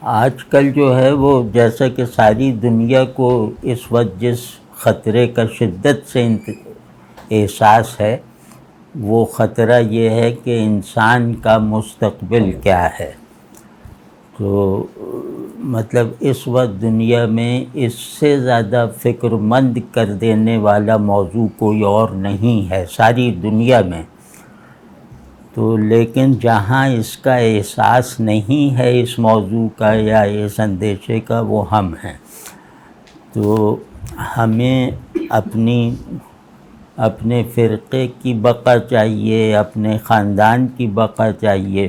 آج کل جو ہے وہ جیسا کہ ساری دنیا کو اس وقت جس خطرے کا شدت سے احساس ہے، وہ خطرہ یہ ہے کہ انسان کا مستقبل کیا ہے۔ تو مطلب اس وقت دنیا میں اس سے زیادہ فکر مند کر دینے والا موضوع کوئی اور نہیں ہے ساری دنیا میں۔ تو لیکن جہاں اس کا احساس نہیں ہے اس موضوع کا یا اس اندیشے کا، وہ ہم ہیں۔ تو ہمیں اپنے فرقے کی بقا چاہیے، اپنے خاندان کی بقا چاہیے،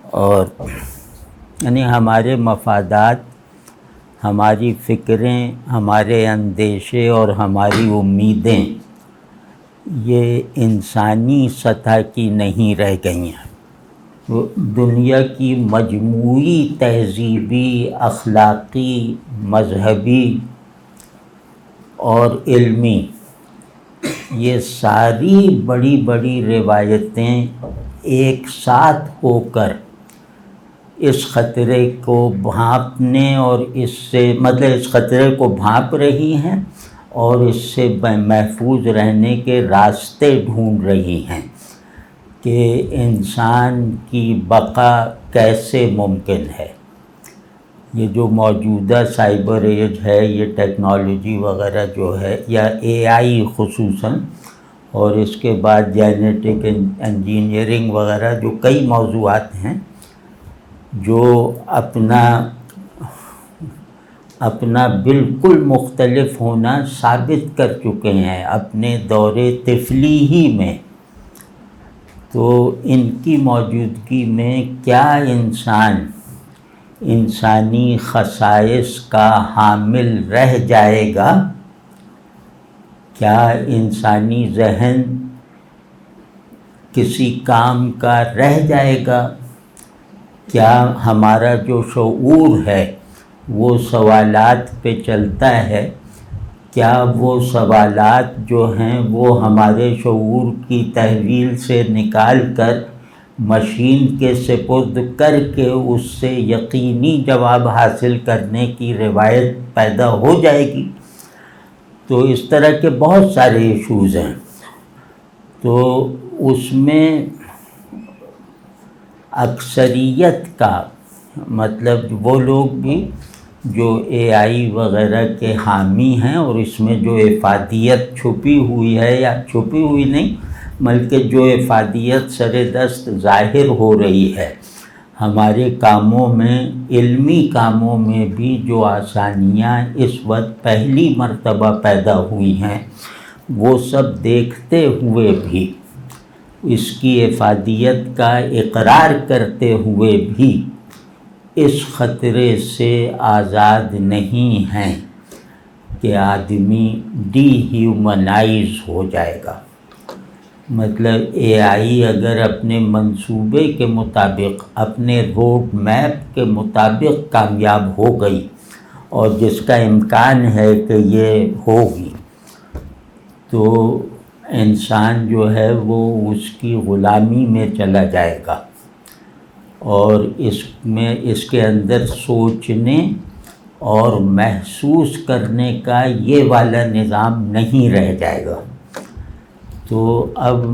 اور یعنی ہمارے مفادات، ہماری فکریں، ہمارے اندیشے اور ہماری امیدیں یہ انسانی سطح کی نہیں رہ گئی ہیں۔ دنیا کی مجموعی تہذیبی، اخلاقی، مذہبی اور علمی یہ ساری بڑی بڑی روایتیں ایک ساتھ ہو کر اس خطرے کو بھانپنے اور اس خطرے کو بھانپ رہی ہیں اور اس سے محفوظ رہنے کے راستے ڈھونڈ رہی ہیں کہ انسان کی بقا کیسے ممکن ہے۔ یہ جو موجودہ سائبر ایج ہے، یہ ٹیکنالوجی وغیرہ جو ہے، یا اے آئی خصوصاً، اور اس کے بعد جینیٹک انجینئرنگ وغیرہ، جو کئی موضوعات ہیں جو اپنا بالکل مختلف ہونا ثابت کر چکے ہیں اپنے دور طفلی ہی میں۔ تو ان کی موجودگی میں کیا انسان انسانی خصائص کا حامل رہ جائے گا؟ کیا انسانی ذہن کسی کام کا رہ جائے گا؟ کیا ہمارا جو شعور ہے وہ سوالات پہ چلتا ہے؟ کیا وہ سوالات جو ہیں وہ ہمارے شعور کی تحویل سے نکال کر مشین کے سپرد کر کے اس سے یقینی جواب حاصل کرنے کی روایت پیدا ہو جائے گی؟ تو اس طرح کے بہت سارے ایشوز ہیں۔ تو اس میں اکثریت کا مطلب وہ لوگ بھی جو اے آئی وغیرہ کے حامی ہیں اور اس میں جو افادیت چھپی ہوئی ہے، یا چھپی ہوئی نہیں بلکہ جو افادیت سر دست ظاہر ہو رہی ہے، ہمارے کاموں میں، علمی کاموں میں بھی جو آسانیاں اس وقت پہلی مرتبہ پیدا ہوئی ہیں، وہ سب دیکھتے ہوئے بھی، اس کی افادیت کا اقرار کرتے ہوئے بھی اس خطرے سے آزاد نہیں ہیں کہ آدمی ڈی ہیومنائز ہو جائے گا۔ مطلب اے آئی اگر اپنے منصوبے کے مطابق، اپنے روڈ میپ کے مطابق کامیاب ہو گئی، اور جس کا امکان ہے کہ یہ ہوگی، تو انسان جو ہے وہ اس کی غلامی میں چلا جائے گا، اور اس کے اندر سوچنے اور محسوس کرنے کا یہ والا نظام نہیں رہ جائے گا۔ تو اب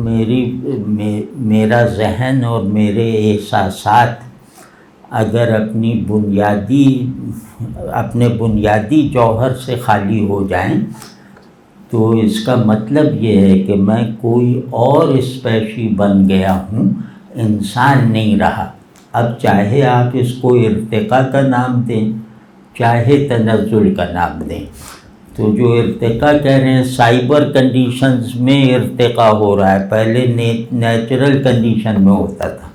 میرا ذہن اور میرے احساسات اگر اپنے بنیادی جوہر سے خالی ہو جائیں، تو اس کا مطلب یہ ہے کہ میں کوئی اور اسپیشی بن گیا ہوں، انسان نہیں رہا۔ اب چاہے آپ اس کو ارتقاء کا نام دیں، چاہے تنزل کا نام دیں۔ تو جو ارتقاء کہہ رہے ہیں، سائبر کنڈیشنز میں ارتقاء ہو رہا ہے، پہلے نیچرل کنڈیشن میں ہوتا تھا۔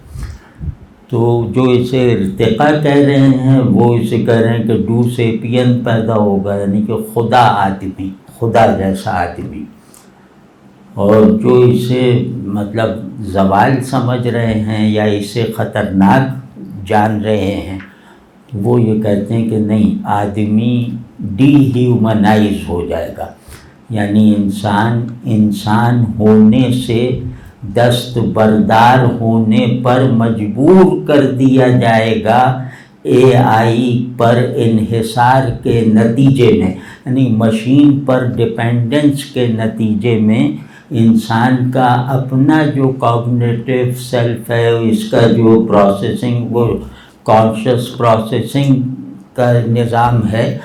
تو جو اسے ارتقاء کہہ رہے ہیں، وہ اسے کہہ رہے ہیں کہ ڈو سیپین پیدا ہوگا، یعنی کہ خدا جیسا آدمی۔ اور جو اسے مطلب زوال سمجھ رہے ہیں یا اسے خطرناک جان رہے ہیں، وہ یہ کہتے ہیں کہ نہیں، آدمی ڈی ہیومنائز ہو جائے گا، یعنی انسان ہونے سے دستبردار ہونے پر مجبور کر دیا جائے گا اے آئی پر انحصار کے نتیجے میں، یعنی مشین پر ڈپینڈنس کے نتیجے میں انسان کا اپنا جو کوگنیٹیو سیلف ہے، اس کا جو پروسیسنگ، وہ کانشیس پروسیسنگ کا نظام ہے،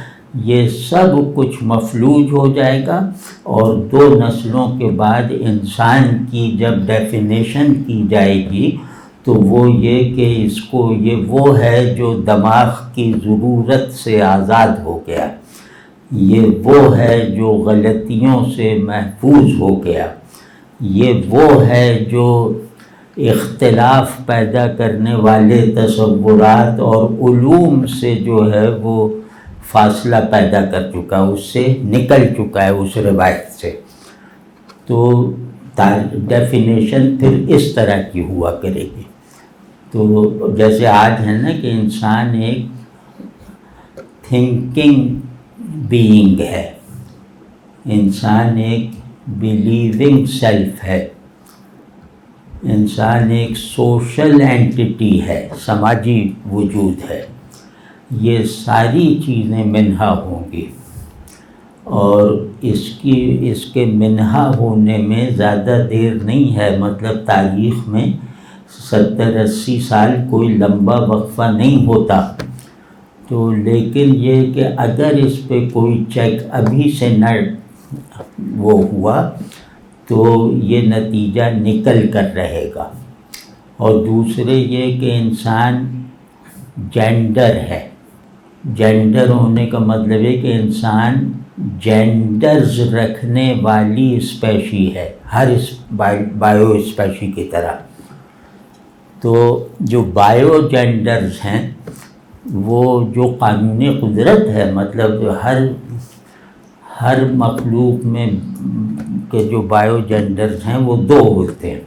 یہ سب کچھ مفلوج ہو جائے گا۔ اور 2 نسلوں کے بعد انسان کی جب ڈیفینیشن کی جائے گی تو وہ یہ کہ اس کو، یہ وہ ہے جو دماغ کی ضرورت سے آزاد ہو گیا، یہ وہ ہے جو غلطیوں سے محفوظ ہو گیا، یہ وہ ہے جو اختلاف پیدا کرنے والے تصورات اور علوم سے جو ہے وہ فاصلہ پیدا کر چکا، اس سے نکل چکا ہے، اس روایت سے۔ تو ڈیفینیشن پھر اس طرح کی ہوا کرے گی۔ تو جیسے آج ہے نا کہ انسان ایک تھنکنگ بینگ ہے، انسان ایک بلیونگ سیلف ہے، انسان ایک سوشل اینٹیٹی ہے، سماجی وجود ہے، یہ ساری چیزیں منہا ہوں گی۔ اور اس کے منہا ہونے میں زیادہ دیر نہیں ہے، مطلب تاریخ میں 70-80 سال کوئی لمبا وقفہ نہیں ہوتا۔ تو لیکن یہ کہ اگر اس پہ کوئی چیک ابھی سے نہ وہ ہوا تو یہ نتیجہ نکل کر رہے گا۔ اور دوسرے یہ کہ انسان جینڈر ہے، جینڈر ہونے کا مطلب ہے کہ انسان جینڈرز رکھنے والی اسپیشی ہے، ہر بایو اسپیشی کی طرح۔ تو جو بایو جینڈرز ہیں وہ جو قانونی قدرت ہے، مطلب ہر مخلوق میں کے جو بایو جینڈرز ہیں وہ 2 ہوتے ہیں۔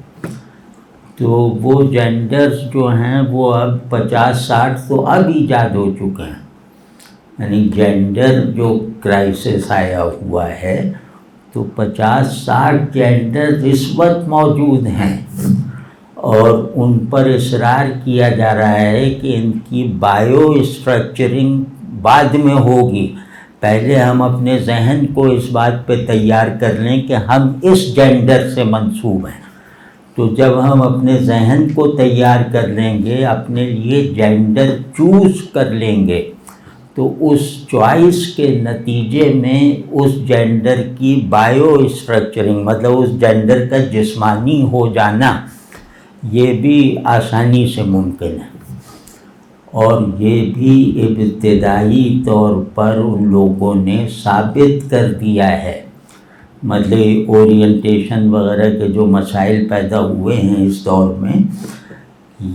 تو وہ جینڈرز جو ہیں وہ اب 50-60 تو اب ایجاد ہو چکے ہیں، یعنی جینڈر جو کرائسس آیا ہوا ہے تو 50-60 جینڈرز اس وقت موجود ہیں، اور ان پر اصرار کیا جا رہا ہے کہ ان کی بایو اسٹرکچرنگ بعد میں ہوگی، پہلے ہم اپنے ذہن کو اس بات پہ تیار کر لیں کہ ہم اس جینڈر سے منسوب ہیں۔ تو جب ہم اپنے ذہن کو تیار کر لیں گے، اپنے لیے جینڈر چوز کر لیں گے، تو اس چوائس کے نتیجے میں اس جینڈر کی بایو اسٹرکچرنگ، مطلب اس جینڈر کا جسمانی ہو جانا، یہ بھی آسانی سے ممکن ہے۔ اور یہ بھی ابتدائی طور پر ان لوگوں نے ثابت کر دیا ہے، مطلب اورینٹیشن وغیرہ کے جو مسائل پیدا ہوئے ہیں اس دور میں،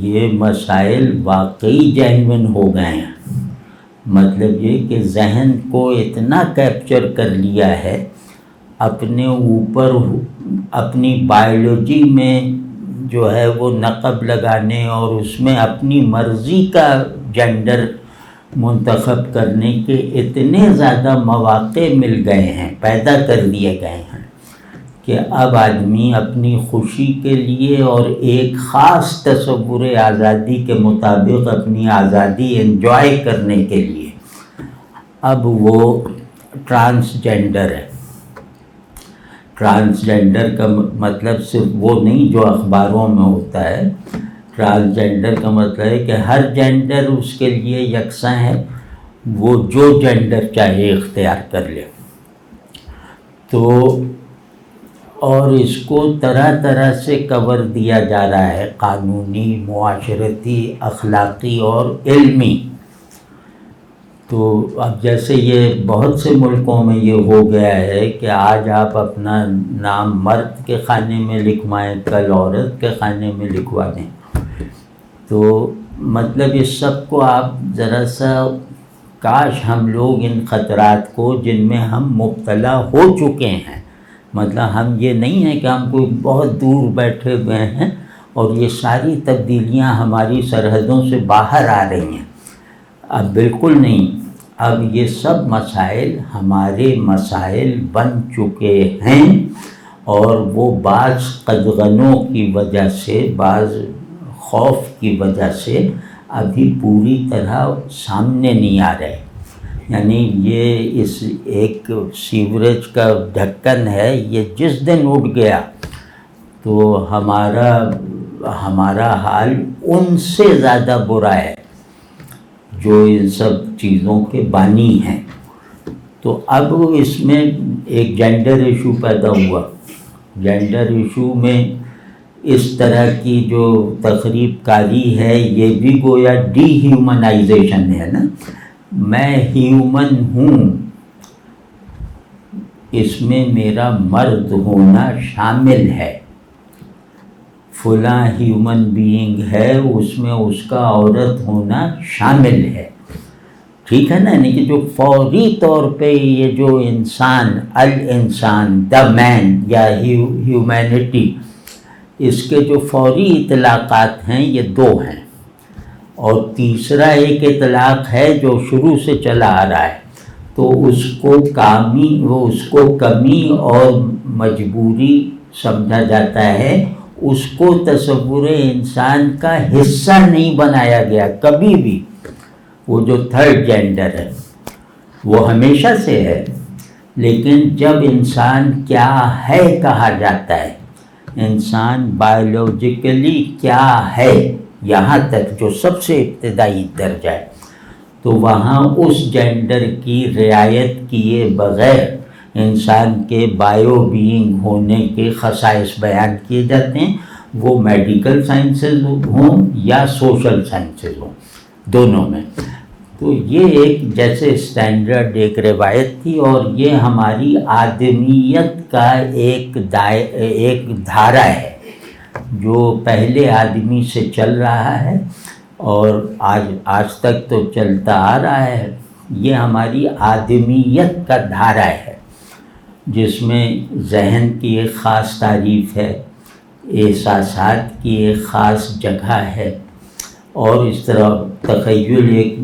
یہ مسائل واقعی جینوین ہو گئے ہیں۔ مطلب یہ کہ ذہن کو اتنا کیپچر کر لیا ہے، اپنے اوپر اپنی بائیولوجی میں جو ہے وہ نقب لگانے اور اس میں اپنی مرضی کا جینڈر منتخب کرنے کے اتنے زیادہ مواقع مل گئے ہیں، پیدا کر دیے گئے ہیں کہ اب آدمی اپنی خوشی کے لیے اور ایک خاص تصور آزادی کے مطابق اپنی آزادی انجوائے کرنے کے لیے اب وہ ٹرانسجینڈر ہے۔ ٹرانسجینڈر کا مطلب صرف وہ نہیں جو اخباروں میں ہوتا ہے، ٹرانسجینڈر کا مطلب ہے کہ ہر جینڈر اس کے لیے یکساں ہے، وہ جو جینڈر چاہے اختیار کر لے۔ تو اور اس کو طرح طرح سے کور دیا جا رہا ہے، قانونی، معاشرتی، اخلاقی اور علمی۔ تو اب جیسے یہ بہت سے ملکوں میں یہ ہو گیا ہے کہ آج آپ اپنا نام مرد کے خانے میں لکھوائیں، کل عورت کے خانے میں لکھوا دیں۔ تو مطلب اس سب کو آپ ذرا سا، کاش ہم لوگ ان خطرات کو جن میں ہم مبتلا ہو چکے ہیں، مطلب ہم یہ نہیں ہے کہ ہم کوئی بہت دور بیٹھے ہوئے ہیں اور یہ ساری تبدیلیاں ہماری سرحدوں سے باہر آ رہی ہیں، اب بالکل نہیں۔ اب یہ سب مسائل ہمارے مسائل بن چکے ہیں، اور وہ بعض قدغنوں کی وجہ سے، بعض خوف کی وجہ سے ابھی پوری طرح سامنے نہیں آ رہے. یعنی یہ اس ایک سیوریج کا ڈھکن ہے، یہ جس دن اٹھ گیا تو ہمارا حال ان سے زیادہ برا ہے جو ان سب چیزوں کے بانی ہیں. تو اب اس میں ایک جینڈر ایشو پیدا ہوا. جینڈر ایشو میں اس طرح کی جو تخریب کاری ہے یہ بھی گویا ڈی ہیومنائزیشن ہے نا. میں ہیومن ہوں، اس میں میرا مرد ہونا شامل ہے. فلاں ہیومن بینگ ہے، اس میں اس کا عورت ہونا شامل ہے. ٹھیک ہے نا. یعنی کہ جو فوری طور پہ یہ جو انسان، الانسان، دا مین یا ہیومینٹی، اس کے جو فوری اطلاقات ہیں یہ دو ہیں. اور تیسرا ایک اطلاق ہے جو شروع سے چلا آ رہا ہے. تو اس کو کمی اور مجبوری سمجھا جاتا ہے. اس کو تصور انسان کا حصہ نہیں بنایا گیا کبھی بھی. وہ جو تھرڈ جینڈر ہے وہ ہمیشہ سے ہے، لیکن جب انسان کیا ہے کہا جاتا ہے، انسان بایولوجیکلی کیا ہے، یہاں تک جو سب سے ابتدائی درجہ ہے، تو وہاں اس جینڈر کی رعایت کیے بغیر انسان کے بایو بینگ ہونے کے خصائص بیان کیے جاتے ہیں. وہ میڈیکل سائنسز ہوں یا سوشل سائنسز ہوں، دونوں میں. تو یہ ایک جیسے اسٹینڈرڈ ایک روایت تھی، اور یہ ہماری آدمیت کا ایک دھارا ہے جو پہلے آدمی سے چل رہا ہے اور آج تک تو چلتا آ رہا ہے. یہ ہماری آدمیت کا دھارا ہے جس میں ذہن کی ایک خاص تعریف ہے، احساسات کی ایک خاص جگہ ہے، اور اس طرح تخیل ایک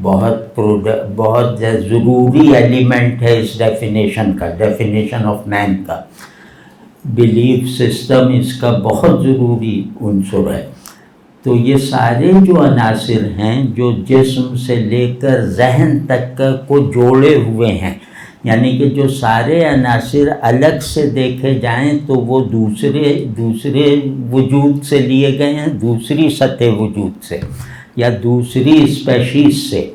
بہت ضروری ایلیمنٹ ہے اس ڈیفینیشن آف مین کا. بلیف سسٹم اس کا بہت ضروری عنصر ہے. تو یہ سارے جو عناصر ہیں جو جسم سے لے کر ذہن تک کو جوڑے ہوئے ہیں، یعنی کہ جو سارے عناصر الگ سے دیکھے جائیں تو وہ دوسرے وجود سے لیے گئے ہیں، دوسری سطح وجود سے یا دوسری اسپیشیز سے.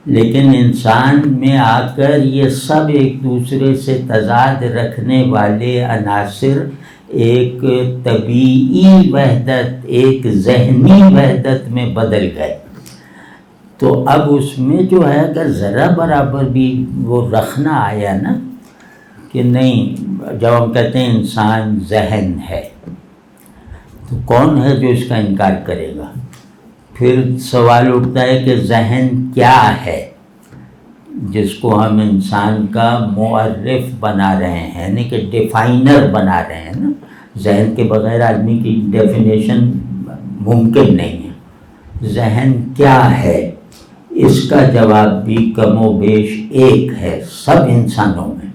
لیکن انسان میں آ کر یہ سب ایک دوسرے سے تضاد رکھنے والے عناصر ایک طبیعی وحدت، ایک ذہنی وحدت میں بدل گئے. تو اب اس میں جو ہے اگر ذرا برابر بھی وہ رکھنا آیا نا کہ نہیں، جب ہم کہتے ہیں انسان ذہن ہے تو کون ہے جو اس کا انکار کرے گا؟ پھر سوال اٹھتا ہے کہ ذہن کیا ہے جس کو ہم انسان کا معرف بنا رہے ہیں، یعنی کہ ڈیفائنر بنا رہے ہیں نا. ذہن کے بغیر آدمی کی ڈیفینیشن ممکن نہیں ہے. ذہن کیا ہے؟ اس کا جواب بھی کم و بیش ایک ہے سب انسانوں میں.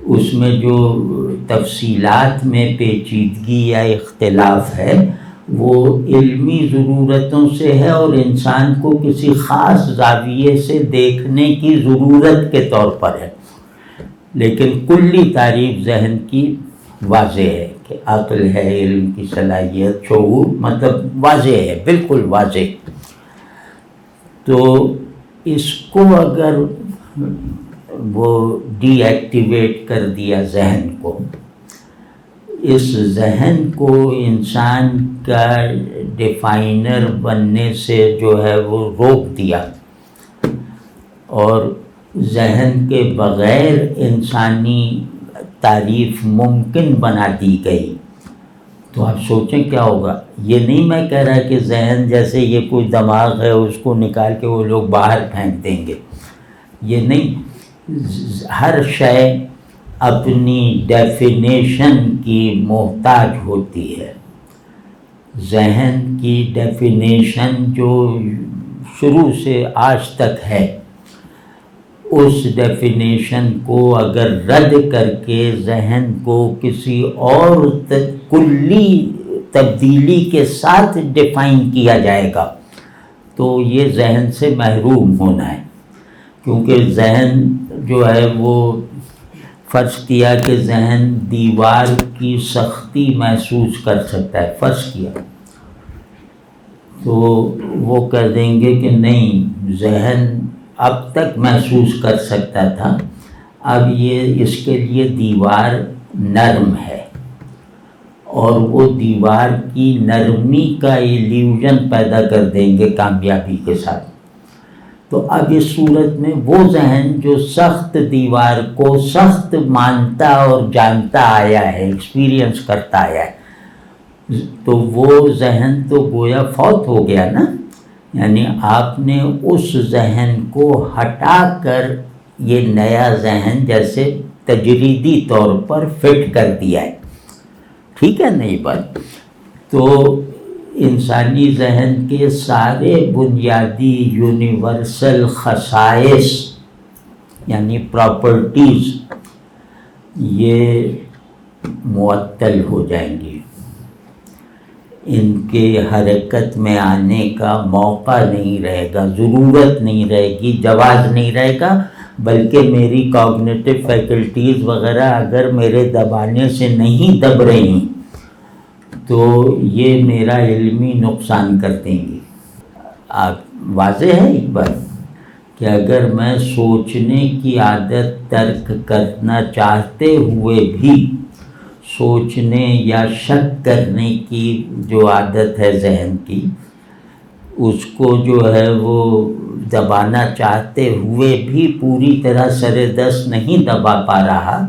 اس میں جو تفصیلات میں پیچیدگی یا اختلاف ہے وہ علمی ضرورتوں سے ہے اور انسان کو کسی خاص زاویے سے دیکھنے کی ضرورت کے طور پر ہے. لیکن کلی تعریف ذہن کی واضح ہے کہ عقل ہے، علم کی صلاحیت، شعور، مطلب واضح ہے، بالکل واضح. تو اس کو اگر وہ ڈی ایکٹیویٹ کر دیا ذہن کو، اس ذہن کو انسان کا ڈیفائنر بننے سے جو ہے وہ روک دیا اور ذہن کے بغیر انسانی تعریف ممکن بنا دی گئی، تو آپ سوچیں کیا ہوگا. یہ نہیں میں کہہ رہا کہ ذہن جیسے یہ کوئی دماغ ہے اس کو نکال کے وہ لوگ باہر پھینک دیں گے، یہ نہیں. ہر شے اپنی ڈیفینیشن کی محتاج ہوتی ہے. ذہن کی ڈیفینیشن جو شروع سے آج تک ہے، اس ڈیفینیشن کو اگر رد کر کے ذہن کو کسی اور کلی تبدیلی کے ساتھ ڈیفائن کیا جائے گا تو یہ ذہن سے محروم ہونا ہے، کیونکہ ذہن جو ہے وہ فرض کیا کہ ذہن دیوار کی سختی محسوس کر سکتا ہے، فرض کیا تو وہ کہہ دیں گے کہ نہیں، ذہن اب تک محسوس کر سکتا تھا، اب یہ اس کے لیے دیوار نرم ہے، اور وہ دیوار کی نرمی کا ایلیوژن پیدا کر دیں گے کامیابی کے ساتھ۔ تو اب اس صورت میں وہ ذہن جو سخت دیوار کو سخت مانتا اور جانتا آیا ہے، ایکسپیرینس کرتا آیا ہے، تو وہ ذہن تو گویا فوت ہو گیا نا، یعنی آپ نے اس ذہن کو ہٹا کر یہ نیا ذہن جیسے تجریدی طور پر فٹ کر دیا ہے، ٹھیک ہے نہیں بات؟ تو انسانی ذہن کے سارے بنیادی یونیورسل خصائص یعنی پراپرٹیز یہ معطل ہو جائیں گی، ان کے حرکت میں آنے کا موقع نہیں رہے گا، ضرورت نہیں رہے گی، جواز نہیں رہے گا، بلکہ میری کوگنیٹو فیکلٹیز وغیرہ اگر میرے دبانے سے نہیں دب رہی تو یہ میرا علمی نقصان کر دیں گی۔ آپ واضح ہے ایک بات کہ اگر میں سوچنے کی عادت ترک کرنا چاہتے ہوئے بھی سوچنے یا شک کرنے کی جو عادت ہے ذہن کی، اس کو جو ہے وہ دبانا چاہتے ہوئے بھی پوری طرح سر دست نہیں دبا پا رہا،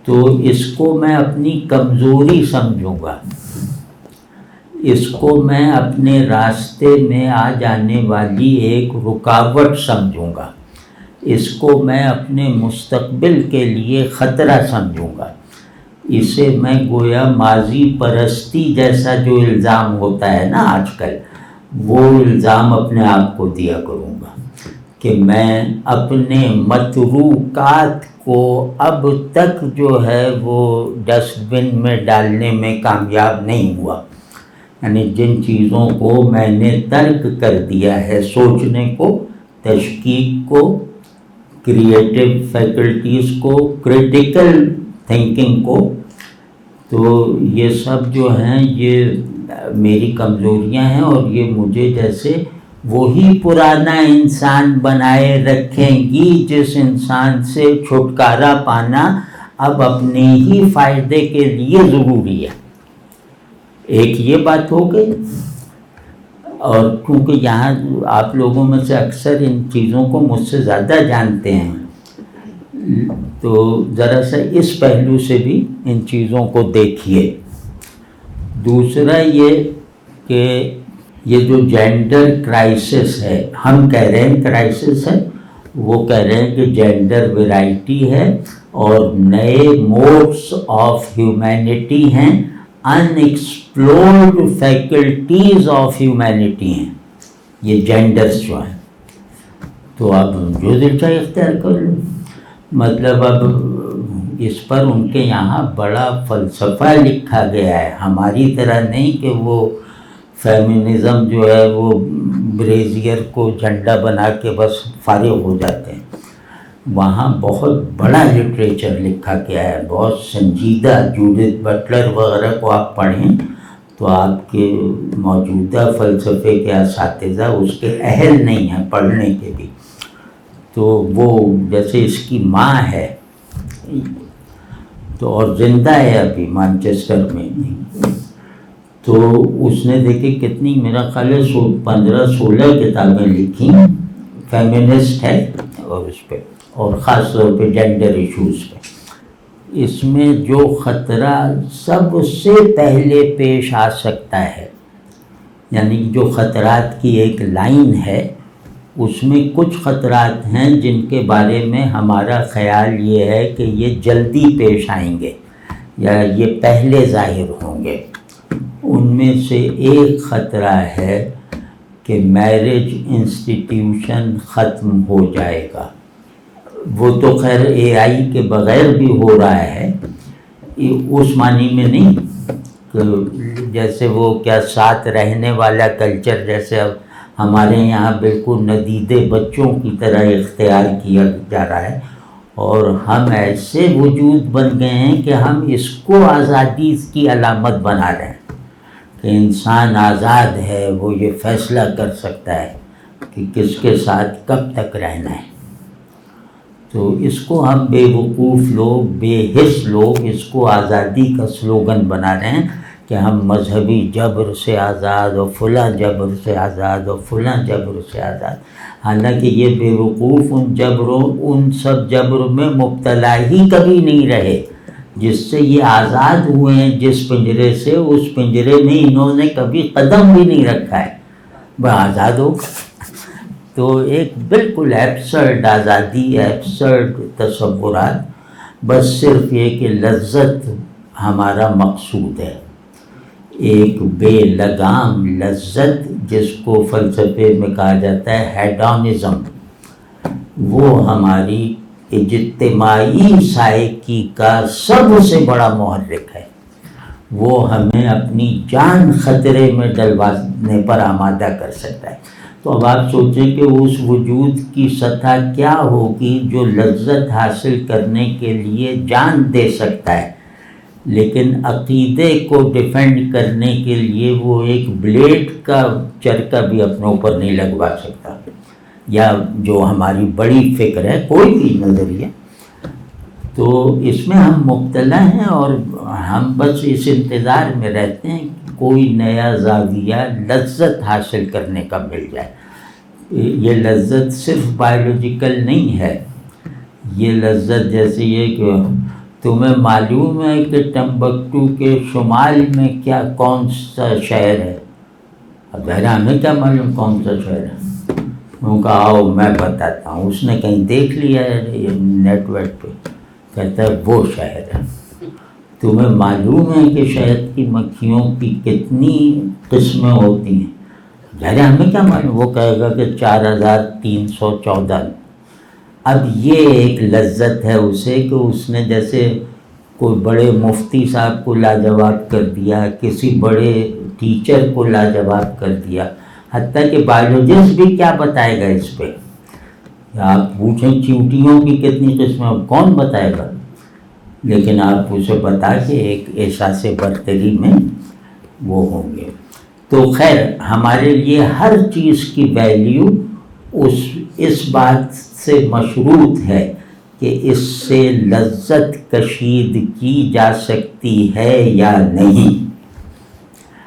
تو اس کو میں اپنی کمزوری سمجھوں گا، اس کو میں اپنے راستے میں آ جانے والی ایک رکاوٹ سمجھوں گا، اس کو میں اپنے مستقبل کے لیے خطرہ سمجھوں گا، اسے میں گویا ماضی پرستی جیسا جو الزام ہوتا ہے نا آج کل، وہ الزام اپنے آپ کو دیا کروں گا کہ میں اپنے متروکات کو اب تک جو ہے وہ ڈسٹ بن میں ڈالنے میں کامیاب نہیں ہوا، یعنی جن چیزوں کو میں نے ترک کر دیا ہے، سوچنے کو، تشکیک کو، کریٹو فیکلٹیز کو، کریٹیکل تھنکنگ کو، تو یہ سب جو ہیں یہ میری کمزوریاں ہیں، اور یہ مجھے جیسے وہی پرانا انسان بنائے رکھیں گی جس انسان سے چھٹکارا پانا اب اپنے ہی فائدے کے لیے ضروری ہے۔ ایک یہ بات ہو گئی، اور کیونکہ یہاں آپ لوگوں میں سے اکثر ان چیزوں کو مجھ سے زیادہ جانتے ہیں، تو ذرا سا اس پہلو سے بھی ان چیزوں کو دیکھیے۔ دوسرا یہ کہ یہ جو جینڈر کرائسس ہے، ہم کہہ رہے ہیں کرائسس ہے، وہ کہہ رہے ہیں کہ جینڈر ویرائٹی ہے اور نئے موڈس آف ہیومینٹی ہیں، ان ایکسپلورڈ فیکلٹیز آف ہیومینٹی ہیں یہ جینڈرز جو ہیں۔ تو اب جو دل چاہے اختیار کر لو، مطلب اب اس پر ان کے یہاں بڑا فلسفہ لکھا گیا ہے، ہماری طرح نہیں کہ وہ فیمنزم جو ہے وہ بریزیئر کو جھنڈا بنا کے بس فارغ ہو جاتے ہیں، وہاں بہت بڑا لٹریچر لکھا گیا ہے، بہت سنجیدہ۔ جوڈتھ بٹلر وغیرہ کو آپ پڑھیں تو آپ کے موجودہ فلسفے کے اساتذہ اس کے اہل نہیں ہیں پڑھنے کے بھی، تو وہ جیسے اس کی ماں ہے تو اور زندہ ہے ابھی مانچسٹر میں، تو اس نے دیکھے کتنی، میرا خیال ہے 15-16 کتابیں لکھی، فیمنسٹ ہے، اور اس پہ اور خاص طور پہ جینڈر ایشوز پہ۔ اس میں جو خطرہ سب سے پہلے پیش آ سکتا ہے، یعنی جو خطرات کی ایک لائن ہے، اس میں کچھ خطرات ہیں جن کے بارے میں ہمارا خیال یہ ہے کہ یہ جلدی پیش آئیں گے یا یہ پہلے ظاہر ہوں گے۔ ان میں سے ایک خطرہ ہے کہ میرج انسٹیٹیوشن ختم ہو جائے گا۔ وہ تو خیر اے آئی کے بغیر بھی ہو رہا ہے، اس معنی میں نہیں جیسے وہ کیا ساتھ رہنے والا کلچر جیسے اب ہمارے یہاں بالکل ندیدے بچوں کی طرح اختیار کیا جا رہا ہے، اور ہم ایسے وجود بن گئے ہیں کہ ہم اس کو آزادی کی علامت بنا رہے ہیں کہ انسان آزاد ہے، وہ یہ فیصلہ کر سکتا ہے کہ کس کے ساتھ کب تک رہنا ہے۔ تو اس کو ہم بے وقوف لوگ، بے حس لوگ اس کو آزادی کا سلوگن بنا رہے ہیں کہ ہم مذہبی جبر سے آزاد اور فلاں جبر سے آزاد اور فلاں جبر سے آزاد، حالانکہ یہ بے وقوف ان سب جبر میں مبتلا ہی کبھی نہیں رہے جس سے یہ آزاد ہوئے ہیں۔ جس پنجرے سے، اس پنجرے میں انہوں نے کبھی قدم بھی نہیں رکھا ہے، وہ آزاد ہو۔ تو ایک بالکل ایبسرڈ آزادی، ایبسرڈ تصورات، بس صرف یہ کہ لذت ہمارا مقصود ہے، ایک بے لگام لذت جس کو فلسفے میں کہا جاتا ہے ہیڈونزم، وہ ہماری اجتماعی سائیکی کا سب سے بڑا محرک ہے۔ وہ ہمیں اپنی جان خطرے میں ڈلوانے پر آمادہ کر سکتا ہے۔ تو اب آپ سوچیں کہ اس وجود کی سطح کیا ہوگی جو لذت حاصل کرنے کے لیے جان دے سکتا ہے، لیکن عقیدے کو ڈیفینڈ کرنے کے لیے وہ ایک بلیڈ کا چرکا بھی اپنے اوپر نہیں لگوا سکتا، یا جو ہماری بڑی فکر ہے کوئی بھی نظریہ۔ تو اس میں ہم مبتلا ہیں اور ہم بس اس انتظار میں رہتے ہیں کہ کوئی نیا زاویہ لذت حاصل کرنے کا مل جائے۔ یہ لذت صرف بایولوجیکل نہیں ہے، یہ لذت جیسے یہ کہ تمہیں معلوم ہے کہ ٹمبکٹو کے شمال میں کون سا شہر ہے؟ اب بہرحال ہمیں کیا معلوم کون سا شہر ہے؟ انہوں نے کہا آؤ میں بتاتا ہوں، اس نے کہیں دیکھ لیا ہے یہ نیٹ ورک پہ، کہتا ہے وہ شہر ہے۔ تمہیں معلوم ہے کہ شہد کی مکھیوں کی کتنی قسمیں ہوتی ہیں؟ ظاہر ہمیں کیا معلوم، وہ کہے گا کہ 4314۔ اب یہ ایک لذت ہے اسے کہ اس نے جیسے کوئی بڑے مفتی صاحب کو لاجواب کر دیا، کسی بڑے ٹیچر کو لاجواب کر دیا، حتیٰ کہ بایولوجسٹ بھی کیا بتائے گا اس پہ؟ آپ پوچھیں چیونٹیوں کی کتنی قسمیں، کون بتائے گا؟ لیکن آپ اسے بتا کے ایک احساس برتری میں وہ ہوں گے۔ تو خیر ہمارے لیے ہر چیز کی ویلیو اس بات سے مشروط ہے کہ اس سے لذت کشید کی جا سکتی ہے یا نہیں۔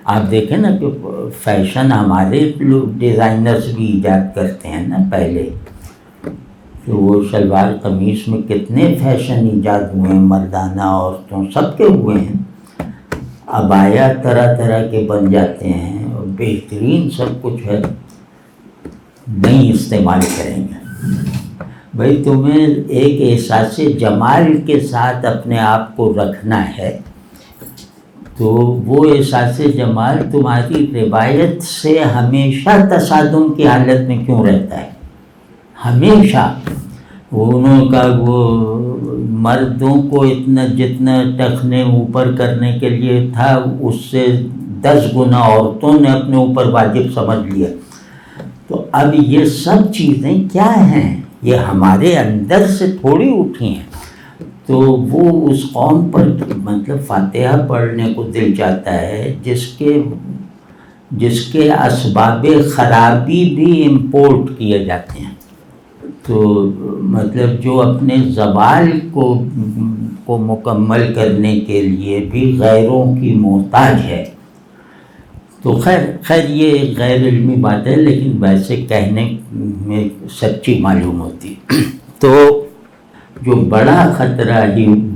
آپ دیکھیں نا کہ فیشن ہمارے ڈیزائنرز بھی ایجاد کرتے ہیں نا پہلے، کہ وہ شلوار قمیص میں کتنے فیشن ایجاد ہوئے ہیں، مردانہ عورتوں سب کے ہوئے ہیں۔ عبایا طرح طرح کے بن جاتے ہیں اور بہترین سب کچھ ہے، نہیں استعمال کریں گے۔ بھائی تمہیں ایک احساس جمال کے ساتھ اپنے آپ کو رکھنا ہے، تو وہ احساس جمال تمہاری روایت سے ہمیشہ تصادم کی حالت میں کیوں رہتا ہے؟ ہمیشہ انہوں کا وہ مردوں کو اتنا جتنا ٹخنے اوپر کرنے کے لیے تھا اس سے 10 گنا عورتوں نے اپنے اوپر واجب سمجھ لیا۔ تو اب یہ سب چیزیں کیا ہیں؟ یہ ہمارے اندر سے تھوڑی اٹھی ہیں۔ تو وہ اس قوم پر مطلب فاتحہ پڑھنے کو دل چاہتا ہے جس کے اسباب خرابی بھی امپورٹ کیے جاتے ہیں۔ تو مطلب جو اپنے زوال کو مکمل کرنے کے لیے بھی غیروں کی محتاج ہے۔ تو خیر یہ ایک غیر علمی بات ہے، لیکن ویسے کہنے میں سچی معلوم ہوتی ہے۔ تو جو بڑا خطرہ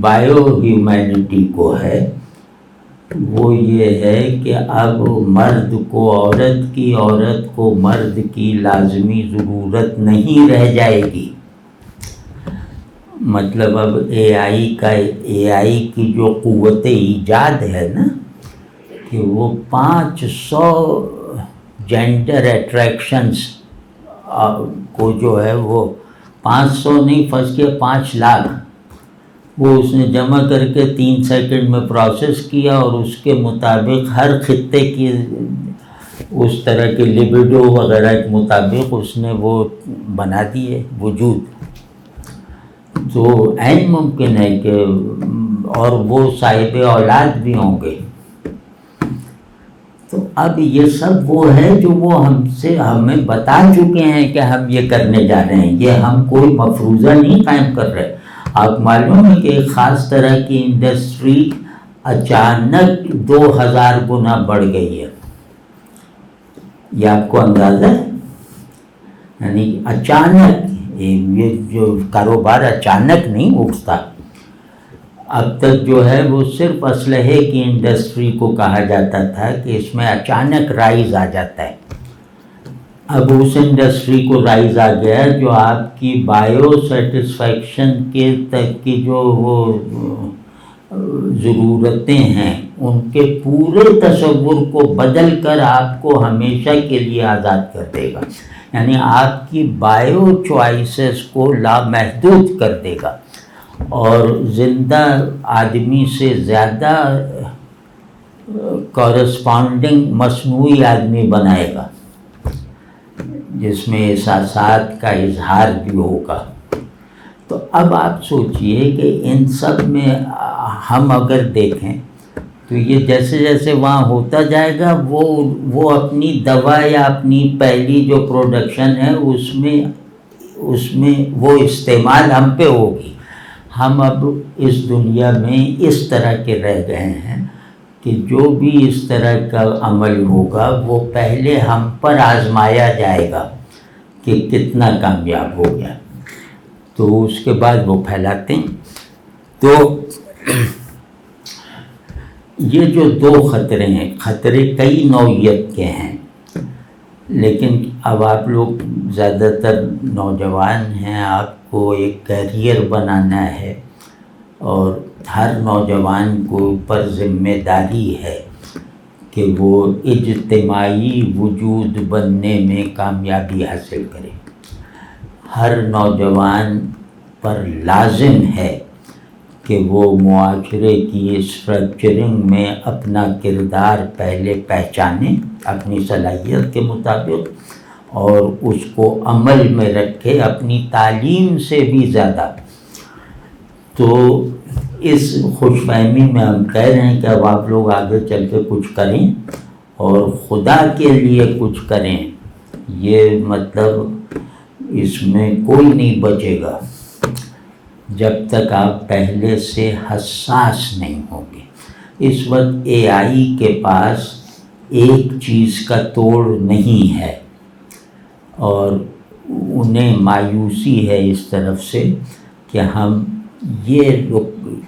بایو ہیومینٹی کو ہے وہ یہ ہے کہ اب مرد کو عورت کی، عورت کو مرد کی لازمی ضرورت نہیں رہ جائے گی۔ مطلب اب اے آئی کی جو قوت ایجاد ہے نا، کہ وہ 500 جینڈر اٹریکشنز کو جو ہے وہ 500 نہیں، فرض کیا 5 لاکھ وہ اس نے جمع کر کے 3 سیکنڈ میں پروسیس کیا، اور اس کے مطابق ہر خطے کی اس طرح کے لیبیڈو وغیرہ کے مطابق اس نے وہ بنا دیے وجود. تو عین ممکن ہے کہ اور وہ صاحب اولاد بھی ہوں گے. تو اب یہ سب وہ ہے جو وہ ہمیں بتا چکے ہیں کہ ہم یہ کرنے جا رہے ہیں. یہ ہم کوئی مفروضہ نہیں قائم کر رہے. آپ معلوم ہے کہ ایک خاص طرح کی انڈسٹری اچانک 2000 گنا بڑھ گئی ہے. یہ آپ کو اندازہ ہے؟ یعنی اچانک یہ جو کاروبار اچانک نہیں اٹھتا. اب تک جو ہے وہ صرف اسلحے کی انڈسٹری کو کہا جاتا تھا کہ اس میں اچانک رائز آ جاتا ہے. اب اس انڈسٹری کو رائز آ گیا جو آپ کی بایو سیٹسفیکشن کے تک کی جو وہ ضرورتیں ہیں ان کے پورے تصور کو بدل کر آپ کو ہمیشہ کے لیے آزاد کر دے گا. یعنی آپ کی بایو چوائسز کو لامحدود کر دے گا اور زندہ آدمی سے زیادہ کورسپونڈنگ مصنوعی آدمی بنائے گا جس میں احساسات کا اظہار بھی ہوگا. تو اب آپ سوچئے کہ ان سب میں ہم اگر دیکھیں تو یہ جیسے جیسے وہاں ہوتا جائے گا وہ اپنی دوا یا اپنی پہلی جو پروڈکشن ہے اس میں وہ استعمال ہم پہ ہوگی. ہم اب اس دنیا میں اس طرح کے رہ گئے ہیں کہ جو بھی اس طرح کا عمل ہوگا وہ پہلے ہم پر آزمایا جائے گا کہ کتنا کامیاب ہو گیا، تو اس کے بعد وہ پھیلاتے ہیں. تو یہ جو 2 خطرے ہیں، خطرے کئی نوعیت کے ہیں، لیکن اب آپ لوگ زیادہ تر نوجوان ہیں، آپ کو ایک کیریئر بنانا ہے اور ہر نوجوان کو اوپر ذمہ داری ہے کہ وہ اجتماعی وجود بننے میں کامیابی حاصل کرے. ہر نوجوان پر لازم ہے کہ وہ معاشرے کی اسٹرکچرنگ میں اپنا کردار پہلے پہچانے اپنی صلاحیت کے مطابق اور اس کو عمل میں رکھے اپنی تعلیم سے بھی زیادہ. تو اس خوش فہمی میں ہم کہہ رہے ہیں کہ اب آپ لوگ آگے چل کے کچھ کریں اور خدا کے لیے کچھ کریں. یہ مطلب اس میں کوئی نہیں بچے گا جب تک آپ پہلے سے حساس نہیں ہوں گے. اس وقت اے آئی کے پاس ایک چیز کا توڑ نہیں ہے اور انہیں مایوسی ہے اس طرف سے کہ ہم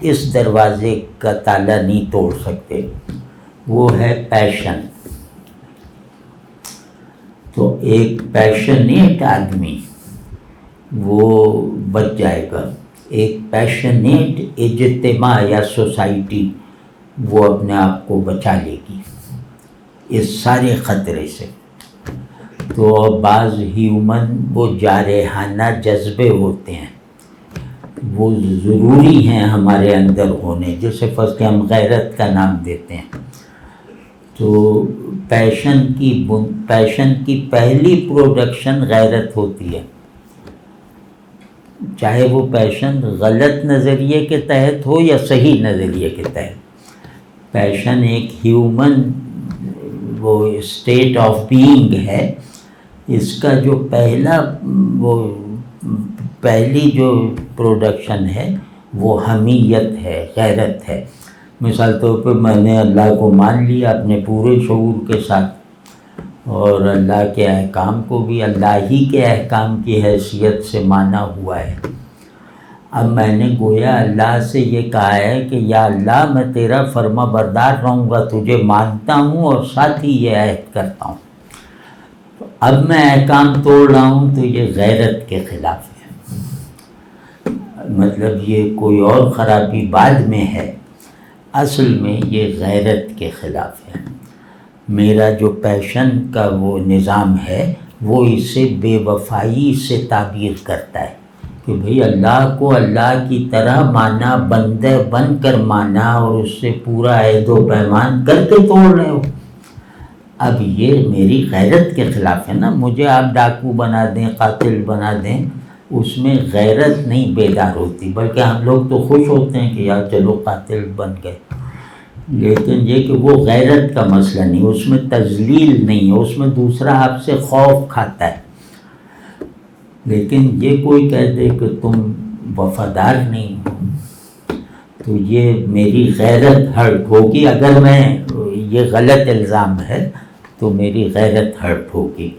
اس دروازے کا تالا نہیں توڑ سکتے. وہ ہے پیشن. تو ایک پیشنیٹ آدمی وہ بچ جائے گا. ایک پیشنیٹ اجتماع یا سوسائٹی وہ اپنے آپ کو بچا لے گی اس سارے خطرے سے. تو بعض ہیومن وہ جارحانہ جذبے ہوتے ہیں، وہ ضروری ہیں ہمارے اندر ہونے، جیسے فرض کہ ہم غیرت کا نام دیتے ہیں. تو پیشن کی پہلی پروڈکشن غیرت ہوتی ہے، چاہے وہ پیشن غلط نظریے کے تحت ہو یا صحیح نظریے کے تحت. پیشن ایک ہیومن وہ اسٹیٹ آف بینگ ہے. اس کا جو پہلی جو پروڈکشن ہے وہ حمیت ہے، غیرت ہے. مثال طور پہ میں نے اللہ کو مان لیا اپنے پورے شعور کے ساتھ اور اللہ کے احکام کو بھی اللہ ہی کے احکام کی حیثیت سے مانا ہوا ہے. اب میں نے گویا اللہ سے یہ کہا ہے کہ یا اللہ میں تیرا فرما بردار رہوں گا، تجھے مانتا ہوں اور ساتھ ہی یہ عہد کرتا ہوں. اب میں احکام توڑ رہا ہوں تو یہ غیرت کے خلاف ہے. مطلب یہ کوئی اور خرابی بعد میں ہے، اصل میں یہ غیرت کے خلاف ہے. میرا جو پیشن کا وہ نظام ہے وہ اسے بے وفائی سے تعبیر کرتا ہے کہ بھئی اللہ کو اللہ کی طرح مانا، بندے بن کر مانا، اور اس سے پورا عہد و پیمان کر کے توڑ رہے ہو۔ اب یہ میری غیرت کے خلاف ہے نا۔ مجھے آپ ڈاکو بنا دیں، قاتل بنا دیں، اس میں غیرت نہیں بیدار ہوتی، بلکہ ہم لوگ تو خوش ہوتے ہیں کہ یار چلو قاتل بن گئے، لیکن یہ کہ وہ غیرت کا مسئلہ نہیں، اس میں تذلیل نہیں ہے، اس میں دوسرا آپ سے خوف کھاتا ہے۔ لیکن یہ کوئی کہہ دے کہ تم وفادار نہیں ہو تو یہ میری غیرت ہرٹ ہوگی۔ اگر میں یہ غلط الزام ہے تو میری غیرت ہرٹ ہوگی۔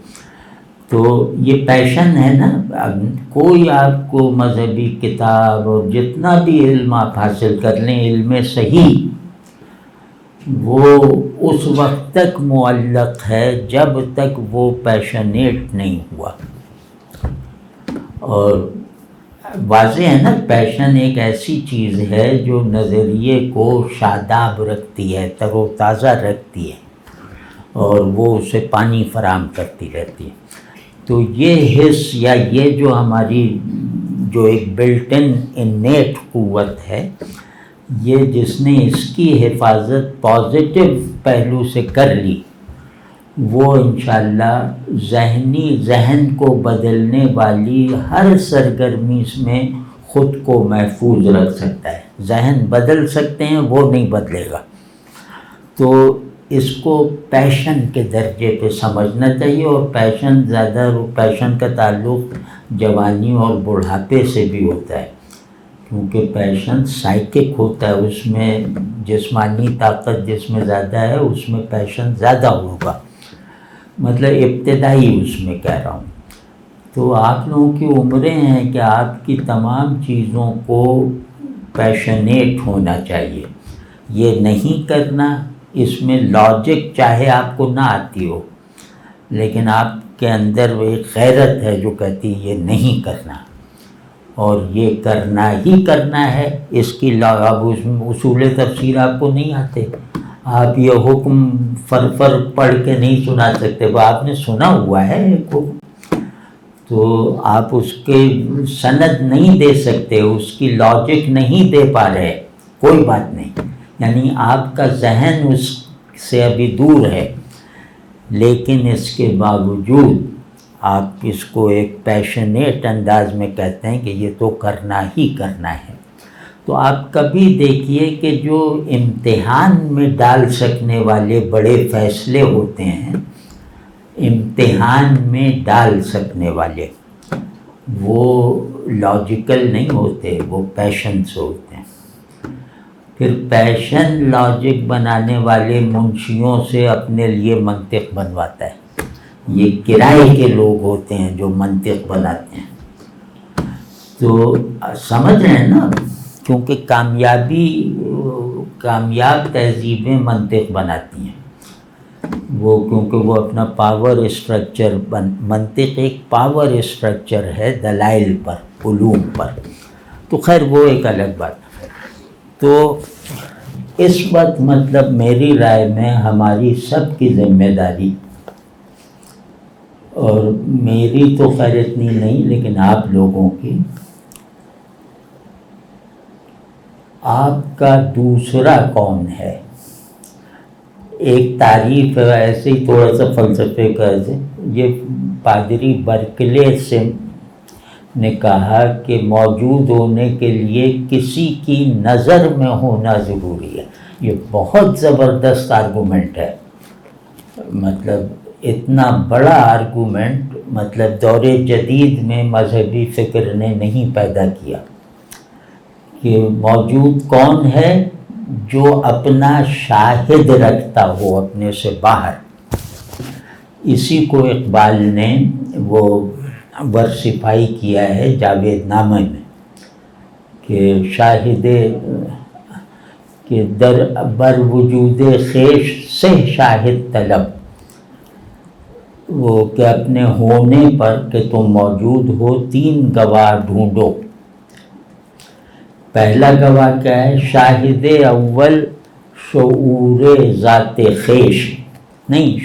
تو یہ پیشن ہے نا۔ اب کوئی آپ کو مذہبی کتاب اور جتنا بھی علم آپ حاصل کر لیں، علم صحیح، وہ اس وقت تک معلق ہے جب تک وہ پیشنیٹ نہیں ہوا۔ اور واضح ہے نا، پیشن ایک ایسی چیز ہے جو نظریے کو شاداب رکھتی ہے، تر و تازہ رکھتی ہے، اور وہ اسے پانی فراہم کرتی رہتی ہے۔ تو یہ حص یا یہ جو ہماری جو ایک بلٹ انیٹ قوت ہے، یہ جس نے اس کی حفاظت پازیٹو پہلو سے کر لی، وہ انشاءاللہ ذہن کو بدلنے والی ہر سرگرمی میں خود کو محفوظ رکھ سکتا ہے۔ ذہن بدل سکتے ہیں، وہ نہیں بدلے گا۔ تو اس کو پیشن کے درجے پہ سمجھنا چاہیے، اور پیشن کا تعلق جوانی اور بڑھاپے سے بھی ہوتا ہے، کیونکہ پیشن سائیکک ہوتا ہے، اس میں جسمانی طاقت جس میں زیادہ ہے اس میں پیشن زیادہ ہوگا، مطلب ابتدائی اس میں کہہ رہا ہوں۔ تو آپ لوگوں کی عمریں ہیں کہ آپ کی تمام چیزوں کو پیشنیٹ ہونا چاہیے، یہ نہیں کرنا، اس میں لاجک چاہے آپ کو نہ آتی ہو، لیکن آپ کے اندر وہ ایک غیرت ہے جو کہتی ہے یہ نہیں کرنا، اور یہ کرنا ہی کرنا ہے۔ اس کی اب اس میں اصول تفسیر آپ کو نہیں آتے، آپ یہ حکم فرفر پڑھ کے نہیں سنا سکتے، وہ آپ نے سنا ہوا ہے ایک حکم، تو آپ اس کے سند نہیں دے سکتے، اس کی لاجک نہیں دے پا رہے، کوئی بات نہیں، یعنی آپ کا ذہن اس سے ابھی دور ہے، لیکن اس کے باوجود آپ اس کو ایک پیشنیٹ انداز میں کہتے ہیں کہ یہ تو کرنا ہی کرنا ہے۔ تو آپ کبھی دیکھیے کہ جو امتحان میں ڈال سکنے والے بڑے فیصلے ہوتے ہیں، امتحان میں ڈال سکنے والے، وہ لاجیکل نہیں ہوتے، وہ پیشن سے ہوتے ہیں۔ پھر پیشن لاجک بنانے والے منشیوں سے اپنے لیے منطق بنواتا ہے، یہ کرائے کے لوگ ہوتے ہیں جو منطق بناتے ہیں۔ تو سمجھ رہے ہیں نا، کیونکہ کامیاب تہذیبیں منطق بناتی ہیں، کیونکہ وہ اپنا پاور اسٹرکچر منطق ایک پاور اسٹرکچر ہے دلائل پر، علوم پر، تو خیر وہ ایک الگ بات ہے۔ تو اس وقت مطلب میری رائے میں ہماری سب کی ذمہ داری، اور میری تو خیر اتنی نہیں لیکن آپ لوگوں کی، آپ کا دوسرا کون ہے؟ ایک تعریف ہے، ایسے ہی تھوڑا سا فلسفے کا، یہ پادری برکلے سے نے کہا کہ موجود ہونے کے لیے کسی کی نظر میں ہونا ضروری ہے۔ یہ بہت زبردست آرگومنٹ ہے، مطلب اتنا بڑا آرگومنٹ مطلب دور جدید میں مذہبی فکر نے نہیں پیدا کیا، کہ موجود کون ہے؟ جو اپنا شاہد رکھتا ہو اپنے سے باہر۔ اسی کو اقبال نے وہ ورثیفائی کیا ہے جاوید نامہ میں، کہ شاہد کہ در بر وجود خویش سے شاہد طلب، وہ کہ اپنے ہونے پر کہ تم موجود ہو 3 گواہ ڈھونڈو۔ پہلا گواہ کیا ہے؟ شاہد اول شعور ذات خویش، نہیں،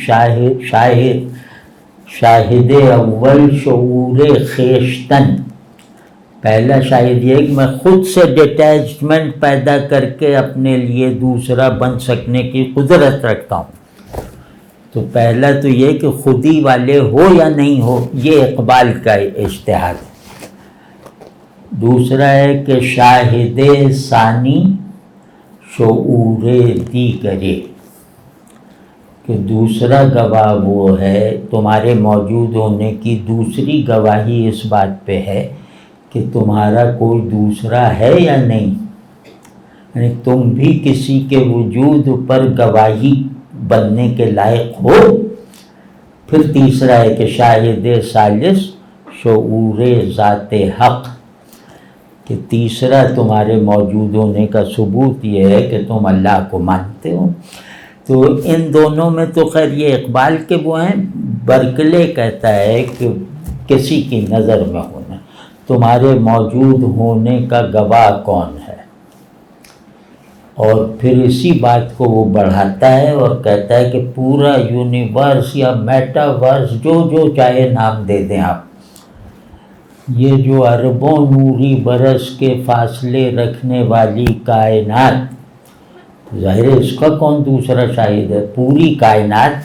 شاہد اول شعور خویشتن، پہلا شاید یہ کہ میں خود سے ڈیٹیچمنٹ پیدا کر کے اپنے لیے دوسرا بن سکنے کی قدرت رکھتا ہوں. تو پہلا تو یہ کہ خودی والے ہو یا نہیں ہو، یہ اقبال کا اجتہاد ہے. دوسرا ہے کہ شاہد ثانی شعور دیگرے، کہ دوسرا گواہ وہ ہے، تمہارے موجود ہونے کی دوسری گواہی اس بات پہ ہے کہ تمہارا کوئی دوسرا ہے یا نہیں، یعنی تم بھی کسی کے وجود پر گواہی بننے کے لائق ہو. پھر تیسرا ہے کہ شاہد ثالث شعور ذات حق، کہ تیسرا تمہارے موجود ہونے کا ثبوت یہ ہے کہ تم اللہ کو مانتے ہو. تو ان دونوں میں تو خیر یہ اقبال کے وہ ہیں. برکلے کہتا ہے کہ کسی کی نظر میں ہونا، تمہارے موجود ہونے کا گواہ کون ہے. اور پھر اسی بات کو وہ بڑھاتا ہے اور کہتا ہے کہ پورا یونیورس یا میٹا ورس جو چاہے نام دے دیں آپ، یہ جو اربوں نوری برس کے فاصلے رکھنے والی کائنات، ظاہر ہے اس کا کون دوسرا شاہد ہے. پوری کائنات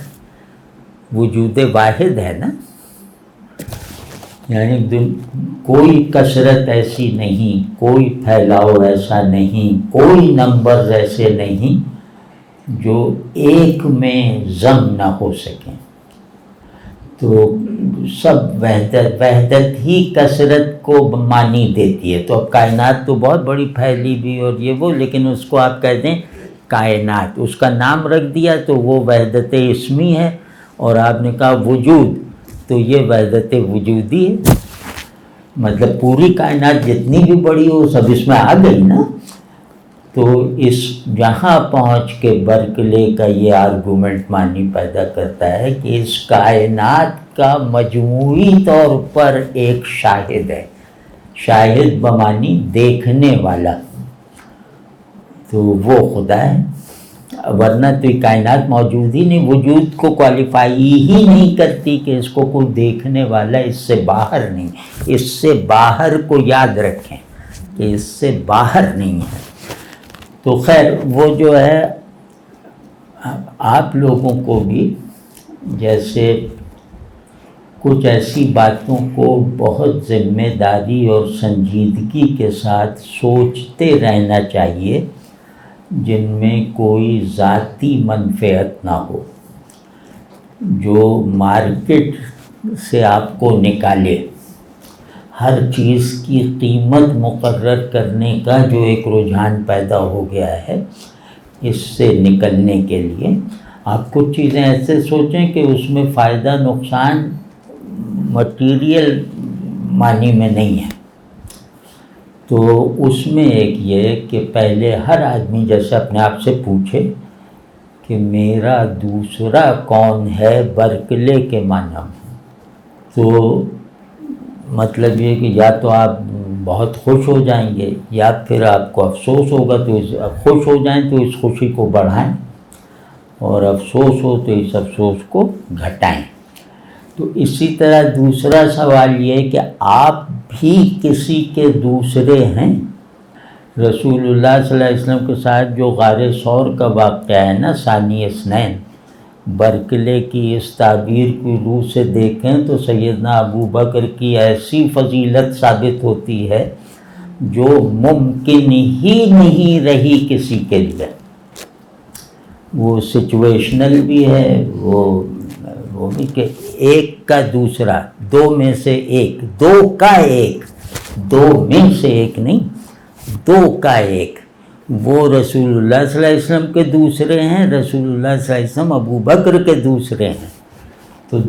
وجود واحد ہے نا، یعنی کوئی کثرت ایسی نہیں، کوئی پھیلاؤ ایسا نہیں، کوئی نمبرز ایسے نہیں جو ایک میں ضم نہ ہو سکیں. تو سب وحدت ہی کثرت کو معنی دیتی ہے. تو اب کائنات تو بہت بڑی پھیلی بھی اور یہ وہ، لیکن اس کو آپ کہہ دیں کائنات، اس کا نام رکھ دیا تو وہ وحدت اسمی ہے. اور آپ نے کہا وجود، تو یہ وحدت وجودی ہے. مطلب پوری کائنات جتنی بھی بڑی ہو سب اس میں آ گئی نا. تو اس جہاں پہنچ کے برکلے کا یہ آرگومنٹ معنی پیدا کرتا ہے کہ اس کائنات کا مجموعی طور پر ایک شاہد ہے. شاہد بمانی دیکھنے والا، تو وہ خدا ہے. ورنہ تو یہ کائنات موجود ہی نہیں، وجود کو کوالیفائی ہی نہیں کرتی کہ اس کو کوئی دیکھنے والا اس سے باہر نہیں. اس سے باہر کو یاد رکھیں کہ اس سے باہر نہیں ہے. تو خیر وہ جو ہے آپ لوگوں کو بھی جیسے کچھ ایسی باتوں کو بہت ذمہ داری اور سنجیدگی کے ساتھ سوچتے رہنا چاہیے جن میں کوئی ذاتی منفعت نہ ہو، جو مارکیٹ سے آپ کو نکالے. ہر چیز کی قیمت مقرر کرنے کا جو ایک رجحان پیدا ہو گیا ہے، اس سے نکلنے کے لیے آپ کچھ چیزیں ایسے سوچیں کہ اس میں فائدہ نقصان مٹیریل معنی میں نہیں ہے. تو اس میں ایک یہ کہ پہلے ہر آدمی جیسے اپنے آپ سے پوچھے کہ میرا دوسرا کون ہے برکلے کے معنی میں. تو مطلب یہ کہ یا تو آپ بہت خوش ہو جائیں گے یا پھر آپ کو افسوس ہوگا. تو خوش ہو جائیں تو اس خوشی کو بڑھائیں، اور افسوس ہو تو اس افسوس کو گھٹائیں. تو اسی طرح دوسرا سوال یہ کہ آپ بھی کسی کے دوسرے ہیں. رسول اللہ صلی اللہ علیہ وسلم کے ساتھ جو غار ثور کا واقعہ ہے نا، ثانی اثنین، برکلے کی اس تعبیر کی روح سے دیکھیں تو سیدنا ابو بکر کی ایسی فضیلت ثابت ہوتی ہے جو ممکن ہی نہیں رہی کسی کے لیے. وہ سچویشنل بھی ہے، وہ بھی کہ ایک کا دوسرا، دو میں سے ایک، دو کا ایک، دو میں سے ایک نہیں، دو کا ایک. وہ رسول اللہ صلی اللہ علیہ وسلم کے دوسرے ہیں، رسول اللہ صلی اللہ علیہ وسلم ابو بکر کے دوسرے ہیں. تو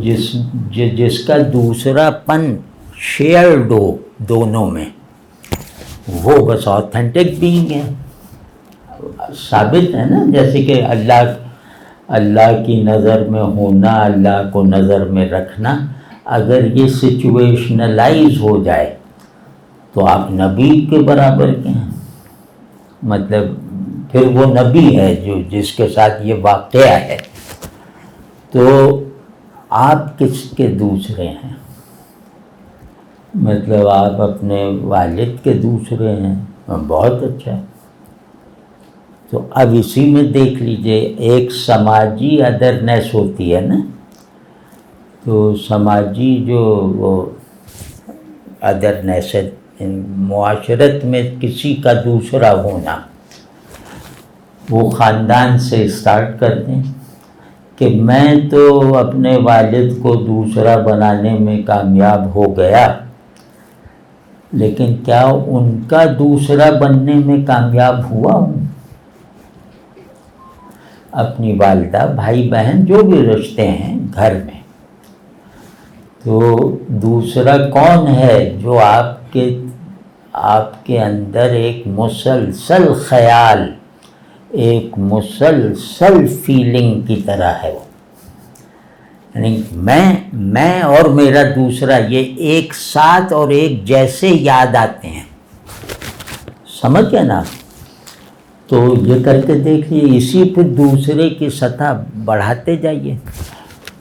جس کا دوسرا پن شیئرڈ ہو دونوں میں، وہ بس آتھینٹک بینگ ہے، ثابت ہے نا. جیسے کہ اللہ کی نظر میں ہونا، اللہ کو نظر میں رکھنا، اگر یہ سچویشنلائز ہو جائے تو آپ نبی کے برابر کے ہیں. مطلب پھر وہ نبی ہے جس کے ساتھ یہ واقعہ ہے. تو آپ کس کے دوسرے ہیں؟ مطلب آپ اپنے والد کے دوسرے ہیں، بہت اچھا۔ تو اب اسی میں دیکھ لیجئے ایک سماجی ادرنیس ہوتی ہے نا، تو سماجی جو وہ ادرنیس ہے، معاشرت میں کسی کا دوسرا ہونا، وہ خاندان سے اسٹارٹ کر دیں کہ میں تو اپنے والد کو دوسرا بنانے میں کامیاب ہو گیا، لیکن کیا ان کا دوسرا بننے میں کامیاب ہوا ہوں؟ اپنی والدہ، بھائی بہن، جو بھی رشتے ہیں گھر میں، تو دوسرا کون ہے جو آپ کے اندر ایک مسلسل خیال، ایک مسلسل فیلنگ کی طرح ہے، وہ یعنی میں اور میرا دوسرا، یہ ایک ساتھ اور ایک جیسے یاد آتے ہیں، سمجھ گئے نا؟ تو یہ کر کے دیکھیے، اسی پہ دوسرے کی سطح بڑھاتے جائیے،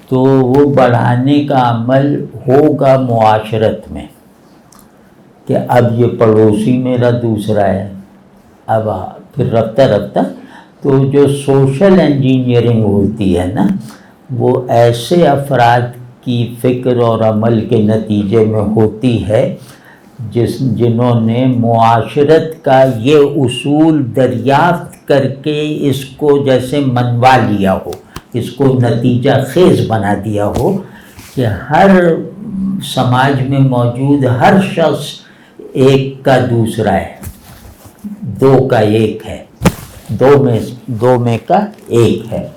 تو وہ بڑھانے کا عمل ہوگا معاشرت میں کہ اب یہ پڑوسی میرا دوسرا ہے۔ اب پھر رفتہ رفتہ تو جو سوشل انجینئرنگ ہوتی ہے نا، وہ ایسے افراد کی فکر اور عمل کے نتیجے میں ہوتی ہے جنہوں نے معاشرت کا یہ اصول دریافت کر کے اس کو جیسے منوا لیا ہو، اس کو نتیجہ خیز بنا دیا ہو کہ ہر سماج میں موجود ہر شخص ایک کا دوسرا ہے، دو کا ایک ہے، دو میں کا ایک ہے۔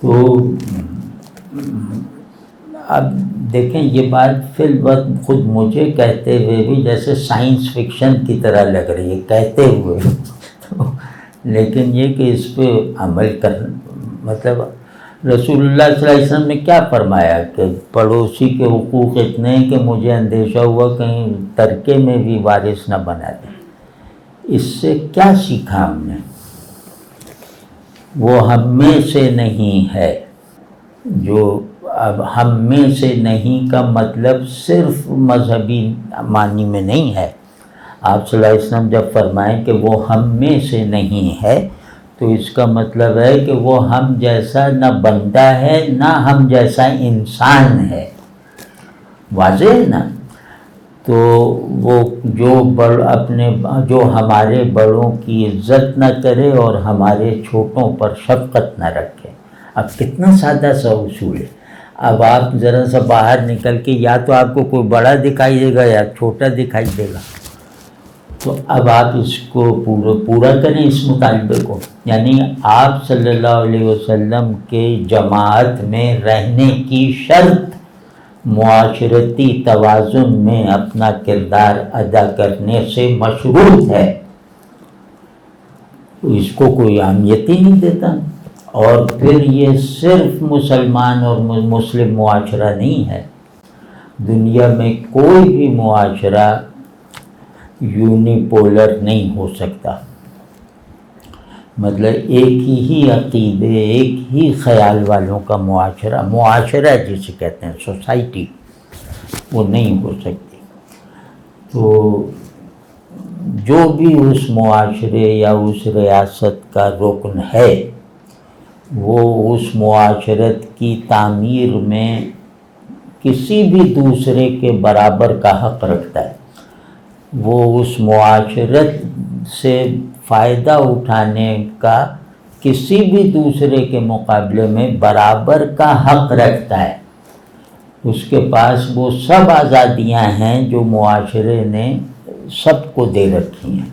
تو اب دیکھیں یہ بات فی الوقت خود مجھے کہتے ہوئے بھی جیسے سائنس فکشن کی طرح لگ رہی ہے کہتے ہوئے، لیکن یہ کہ اس پہ عمل مطلب رسول اللہ صلی اللہ علیہ وسلم نے کیا فرمایا کہ پڑوسی کے حقوق اتنے ہیں کہ مجھے اندیشہ ہوا کہیں ترکے میں بھی وارث نہ بنا دیں۔ اس سے کیا سیکھا ہم نے؟ وہ ہم میں سے نہیں ہے، جو اب ہم میں سے نہیں کا مطلب صرف مذہبی معنی میں نہیں ہے۔ آپ صلی اللہ علیہ وسلم جب فرمائیں کہ وہ ہم میں سے نہیں ہے تو اس کا مطلب ہے کہ وہ ہم جیسا نہ بندہ ہے نہ ہم جیسا انسان ہے، واضح ہے نا؟ تو وہ جو ہمارے بڑوں کی عزت نہ کرے اور ہمارے چھوٹوں پر شفقت نہ رکھے۔ اب کتنا سادہ سا اصول ہے۔ اب آپ ذرا سا باہر نکل کے یا تو آپ کو کوئی بڑا دکھائی دے گا یا چھوٹا دکھائی دے گا، تو اب آپ اس کو پورا کریں اس مطالبے کو، یعنی آپ صلی اللہ علیہ وسلم کے جماعت میں رہنے کی شرط معاشرتی توازن میں اپنا کردار ادا کرنے سے مشروط ہے، تو اس کو کوئی اہمیت ہی نہیں دیتا۔ اور پھر یہ صرف مسلمان اور مسلم معاشرہ نہیں ہے، دنیا میں کوئی بھی معاشرہ یونیپولر نہیں ہو سکتا، مطلب ایک ہی عقیدے، ایک ہی خیال والوں کا معاشرہ جسے کہتے ہیں سوسائٹی، وہ نہیں ہو سکتی۔ تو جو بھی اس معاشرے یا اس ریاست کا رکن ہے، وہ اس معاشرت کی تعمیر میں کسی بھی دوسرے کے برابر کا حق رکھتا ہے، وہ اس معاشرت سے فائدہ اٹھانے کا کسی بھی دوسرے کے مقابلے میں برابر کا حق رکھتا ہے، اس کے پاس وہ سب آزادیاں ہیں جو معاشرے نے سب کو دے رکھی ہیں۔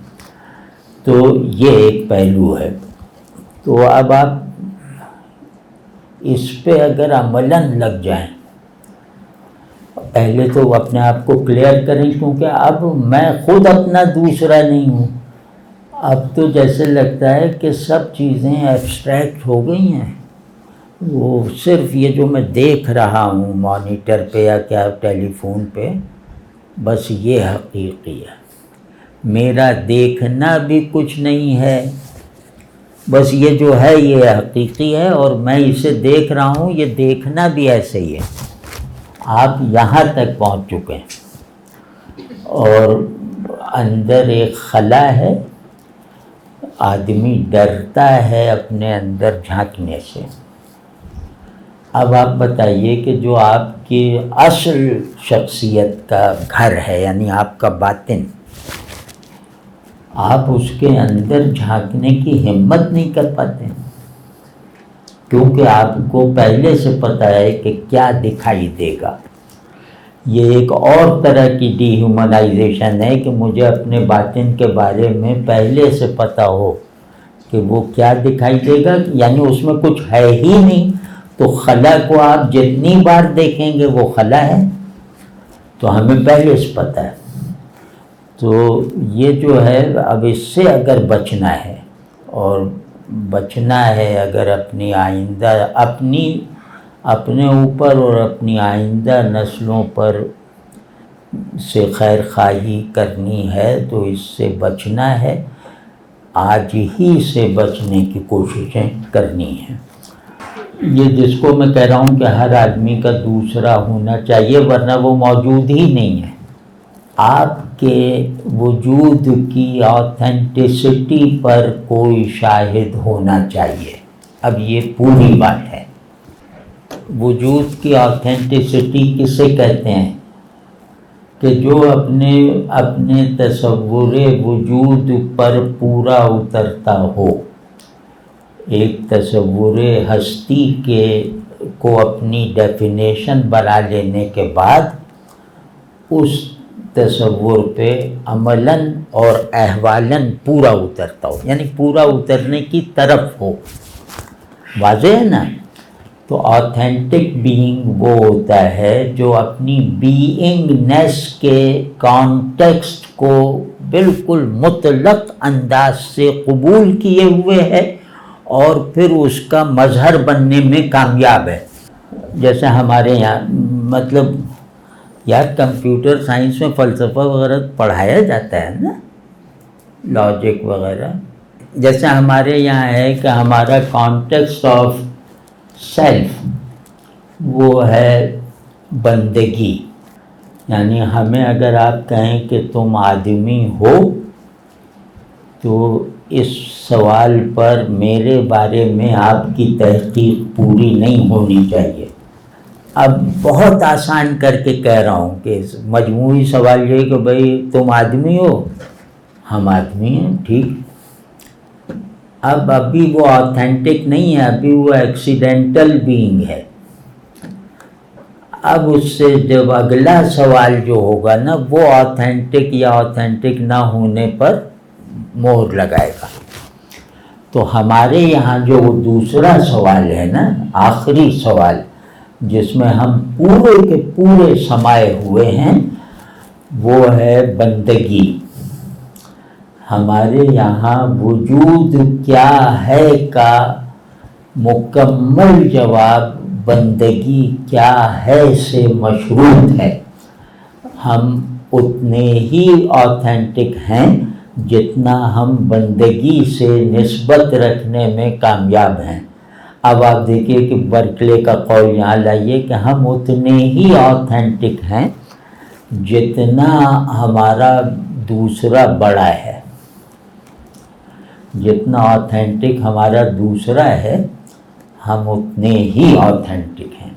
تو یہ ایک پہلو ہے۔ تو اب آپ اس پہ اگر عملاً لگ جائیں، پہلے تو اپنے آپ کو کلیئر کریں، کیونکہ اب میں خود اپنا دوسرا نہیں ہوں، اب تو جیسے لگتا ہے کہ سب چیزیں ایبسٹریکٹ ہو گئی ہیں، وہ صرف یہ جو میں دیکھ رہا ہوں مانیٹر پہ یا کیا ٹیلی فون پہ، بس یہ حقیقی ہے، میرا دیکھنا بھی کچھ نہیں ہے، بس یہ جو ہے یہ حقیقی ہے اور میں اسے دیکھ رہا ہوں، یہ دیکھنا بھی ایسے ہی ہے۔ آپ یہاں تک پہنچ چکے ہیں، اور اندر ایک خلا ہے، آدمی ڈرتا ہے اپنے اندر جھانکنے سے۔ اب آپ بتائیے کہ جو آپ کی اصل شخصیت کا گھر ہے، یعنی آپ کا باطن، آپ اس کے اندر جھانکنے کی ہمت نہیں کر پاتے، کیونکہ آپ کو پہلے سے پتہ ہے کہ کیا دکھائی دے گا۔ یہ ایک اور طرح کی ڈی ہیومنائزیشن ہے کہ مجھے اپنے باطن کے بارے میں پہلے سے پتہ ہو کہ وہ کیا دکھائی دے گا، یعنی اس میں کچھ ہے ہی نہیں، تو خلا کو آپ جتنی بار دیکھیں گے وہ خلا ہے، تو ہمیں پہلے سے پتہ ہے۔ تو یہ جو ہے، اب اس سے اگر بچنا ہے، اور بچنا ہے اگر اپنی آئندہ اپنے اوپر اور اپنی آئندہ نسلوں پر سے خیر خواہی کرنی ہے، تو اس سے بچنا ہے، آج ہی سے بچنے کی کوششیں کرنی ہیں۔ یہ جس کو میں کہہ رہا ہوں کہ ہر آدمی کا دوسرا ہونا چاہیے، ورنہ وہ موجود ہی نہیں ہے۔ آپ کے وجود کی آتھینٹسٹی پر کوئی شاہد ہونا چاہیے۔ اب یہ پوری بات ہے۔ وجود کی آتھینٹسٹی کسے کہتے ہیں؟ کہ جو اپنے تصور وجود پر پورا اترتا ہو، ایک تصور ہستی کو اپنی ڈیفینیشن بنا لینے کے بعد اس تصور پہ عملاً اور احوالاً پورا اترتا ہو، یعنی پورا اترنے کی طرف ہو۔ واضح ہے نا؟ تو آتھینٹک بینگ وہ ہوتا ہے جو اپنی بینگنیس کے کانٹیکسٹ کو بالکل مطلق انداز سے قبول کیے ہوئے ہے اور پھر اس کا مظہر بننے میں کامیاب ہے۔ جیسے ہمارے یہاں مطلب یار کمپیوٹر سائنس میں فلسفہ وغیرہ پڑھایا جاتا ہے نا، لاجک وغیرہ۔ جیسے ہمارے یہاں ہے کہ ہمارا کانٹیکسٹ آف سیلف وہ ہے بندگی، یعنی ہمیں اگر آپ کہیں کہ تم آدمی ہو، تو اس سوال پر میرے بارے میں آپ کی تحقیق پوری نہیں ہونی چاہیے۔ اب بہت آسان کر کے کہہ رہا ہوں کہ مجموعی سوال یہ کہ بھئی تم آدمی ہو، ہم آدمی ہیں، ٹھیک۔ ابھی وہ آتھینٹک نہیں ہے، ابھی وہ ایکسیڈنٹل بینگ ہے۔ اب اس سے جب اگلا سوال جو ہوگا نا، وہ آتھینٹک یا آتھینٹک نہ ہونے پر مہر لگائے گا۔ تو ہمارے یہاں جو دوسرا سوال ہے نا، آخری سوال جس میں ہم پورے کے پورے سمائے ہوئے ہیں، وہ ہے بندگی۔ ہمارے یہاں وجود کیا ہے کا مکمل جواب بندگی کیا ہے سے مشروط ہے۔ ہم اتنے ہی آتھینٹک ہیں جتنا ہم بندگی سے نسبت رکھنے میں کامیاب ہیں۔ اب آپ دیکھیے کہ برکلے کا قول یہاں لائیے کہ ہم اتنے ہی آتھینٹک ہیں جتنا ہمارا دوسرا بڑا ہے۔ جتنا آتھینٹک ہمارا دوسرا ہے، ہم اتنے ہی آتھینٹک ہیں۔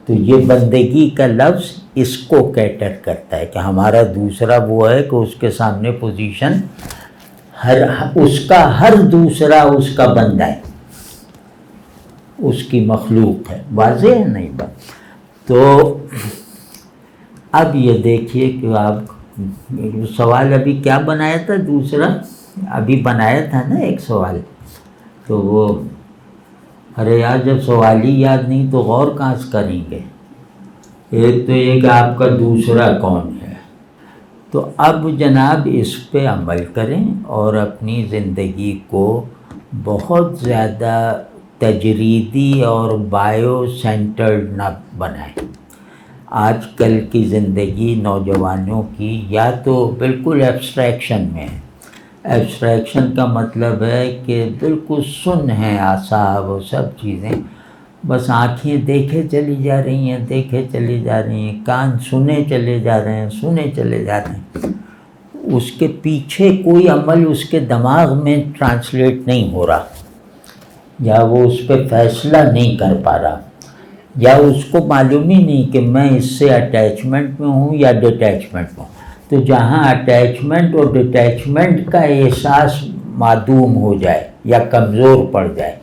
تو یہ بندگی کا لفظ اس کو کیٹر کرتا ہے کہ ہمارا دوسرا وہ ہے کہ اس کے سامنے پوزیشن اس کا ہر دوسرا اس کا بندہ ہے، اس کی مخلوق ہے۔ واضح ہے نہیں بات؟ تو اب یہ دیکھیے کہ آپ سوال ابھی کیا بنایا تھا، دوسرا ابھی بنایا تھا نا ایک سوال، تو وہ ارے یار جب سوال ہی یاد نہیں تو غور کہاں سے کریں گے۔ ایک تو یہ کہ آپ کا دوسرا کون ہے۔ تو اب جناب اس پہ عمل کریں اور اپنی زندگی کو بہت زیادہ تجریدی اور بایو سینٹرڈ نہ بنائیں۔ آج کل کی زندگی نوجوانوں کی یا تو بالکل ایبسٹریکشن میں ہے۔ ایبسٹریکشن کا مطلب ہے کہ بالکل سن ہیں اعصاب و سب چیزیں، بس آنکھیں دیکھے چلی جا رہی ہیں، کان سنے چلے جا رہے ہیں، اس کے پیچھے کوئی عمل اس کے دماغ میں ٹرانسلیٹ نہیں ہو رہا، یا وہ اس پہ فیصلہ نہیں کر پا رہا، یا اس کو معلوم ہی نہیں کہ میں اس سے اٹیچمنٹ میں ہوں یا ڈیٹیچمنٹ میں ہوں۔ تو جہاں اٹیچمنٹ اور ڈیٹیچمنٹ کا احساس معدوم ہو جائے یا کمزور پڑ جائے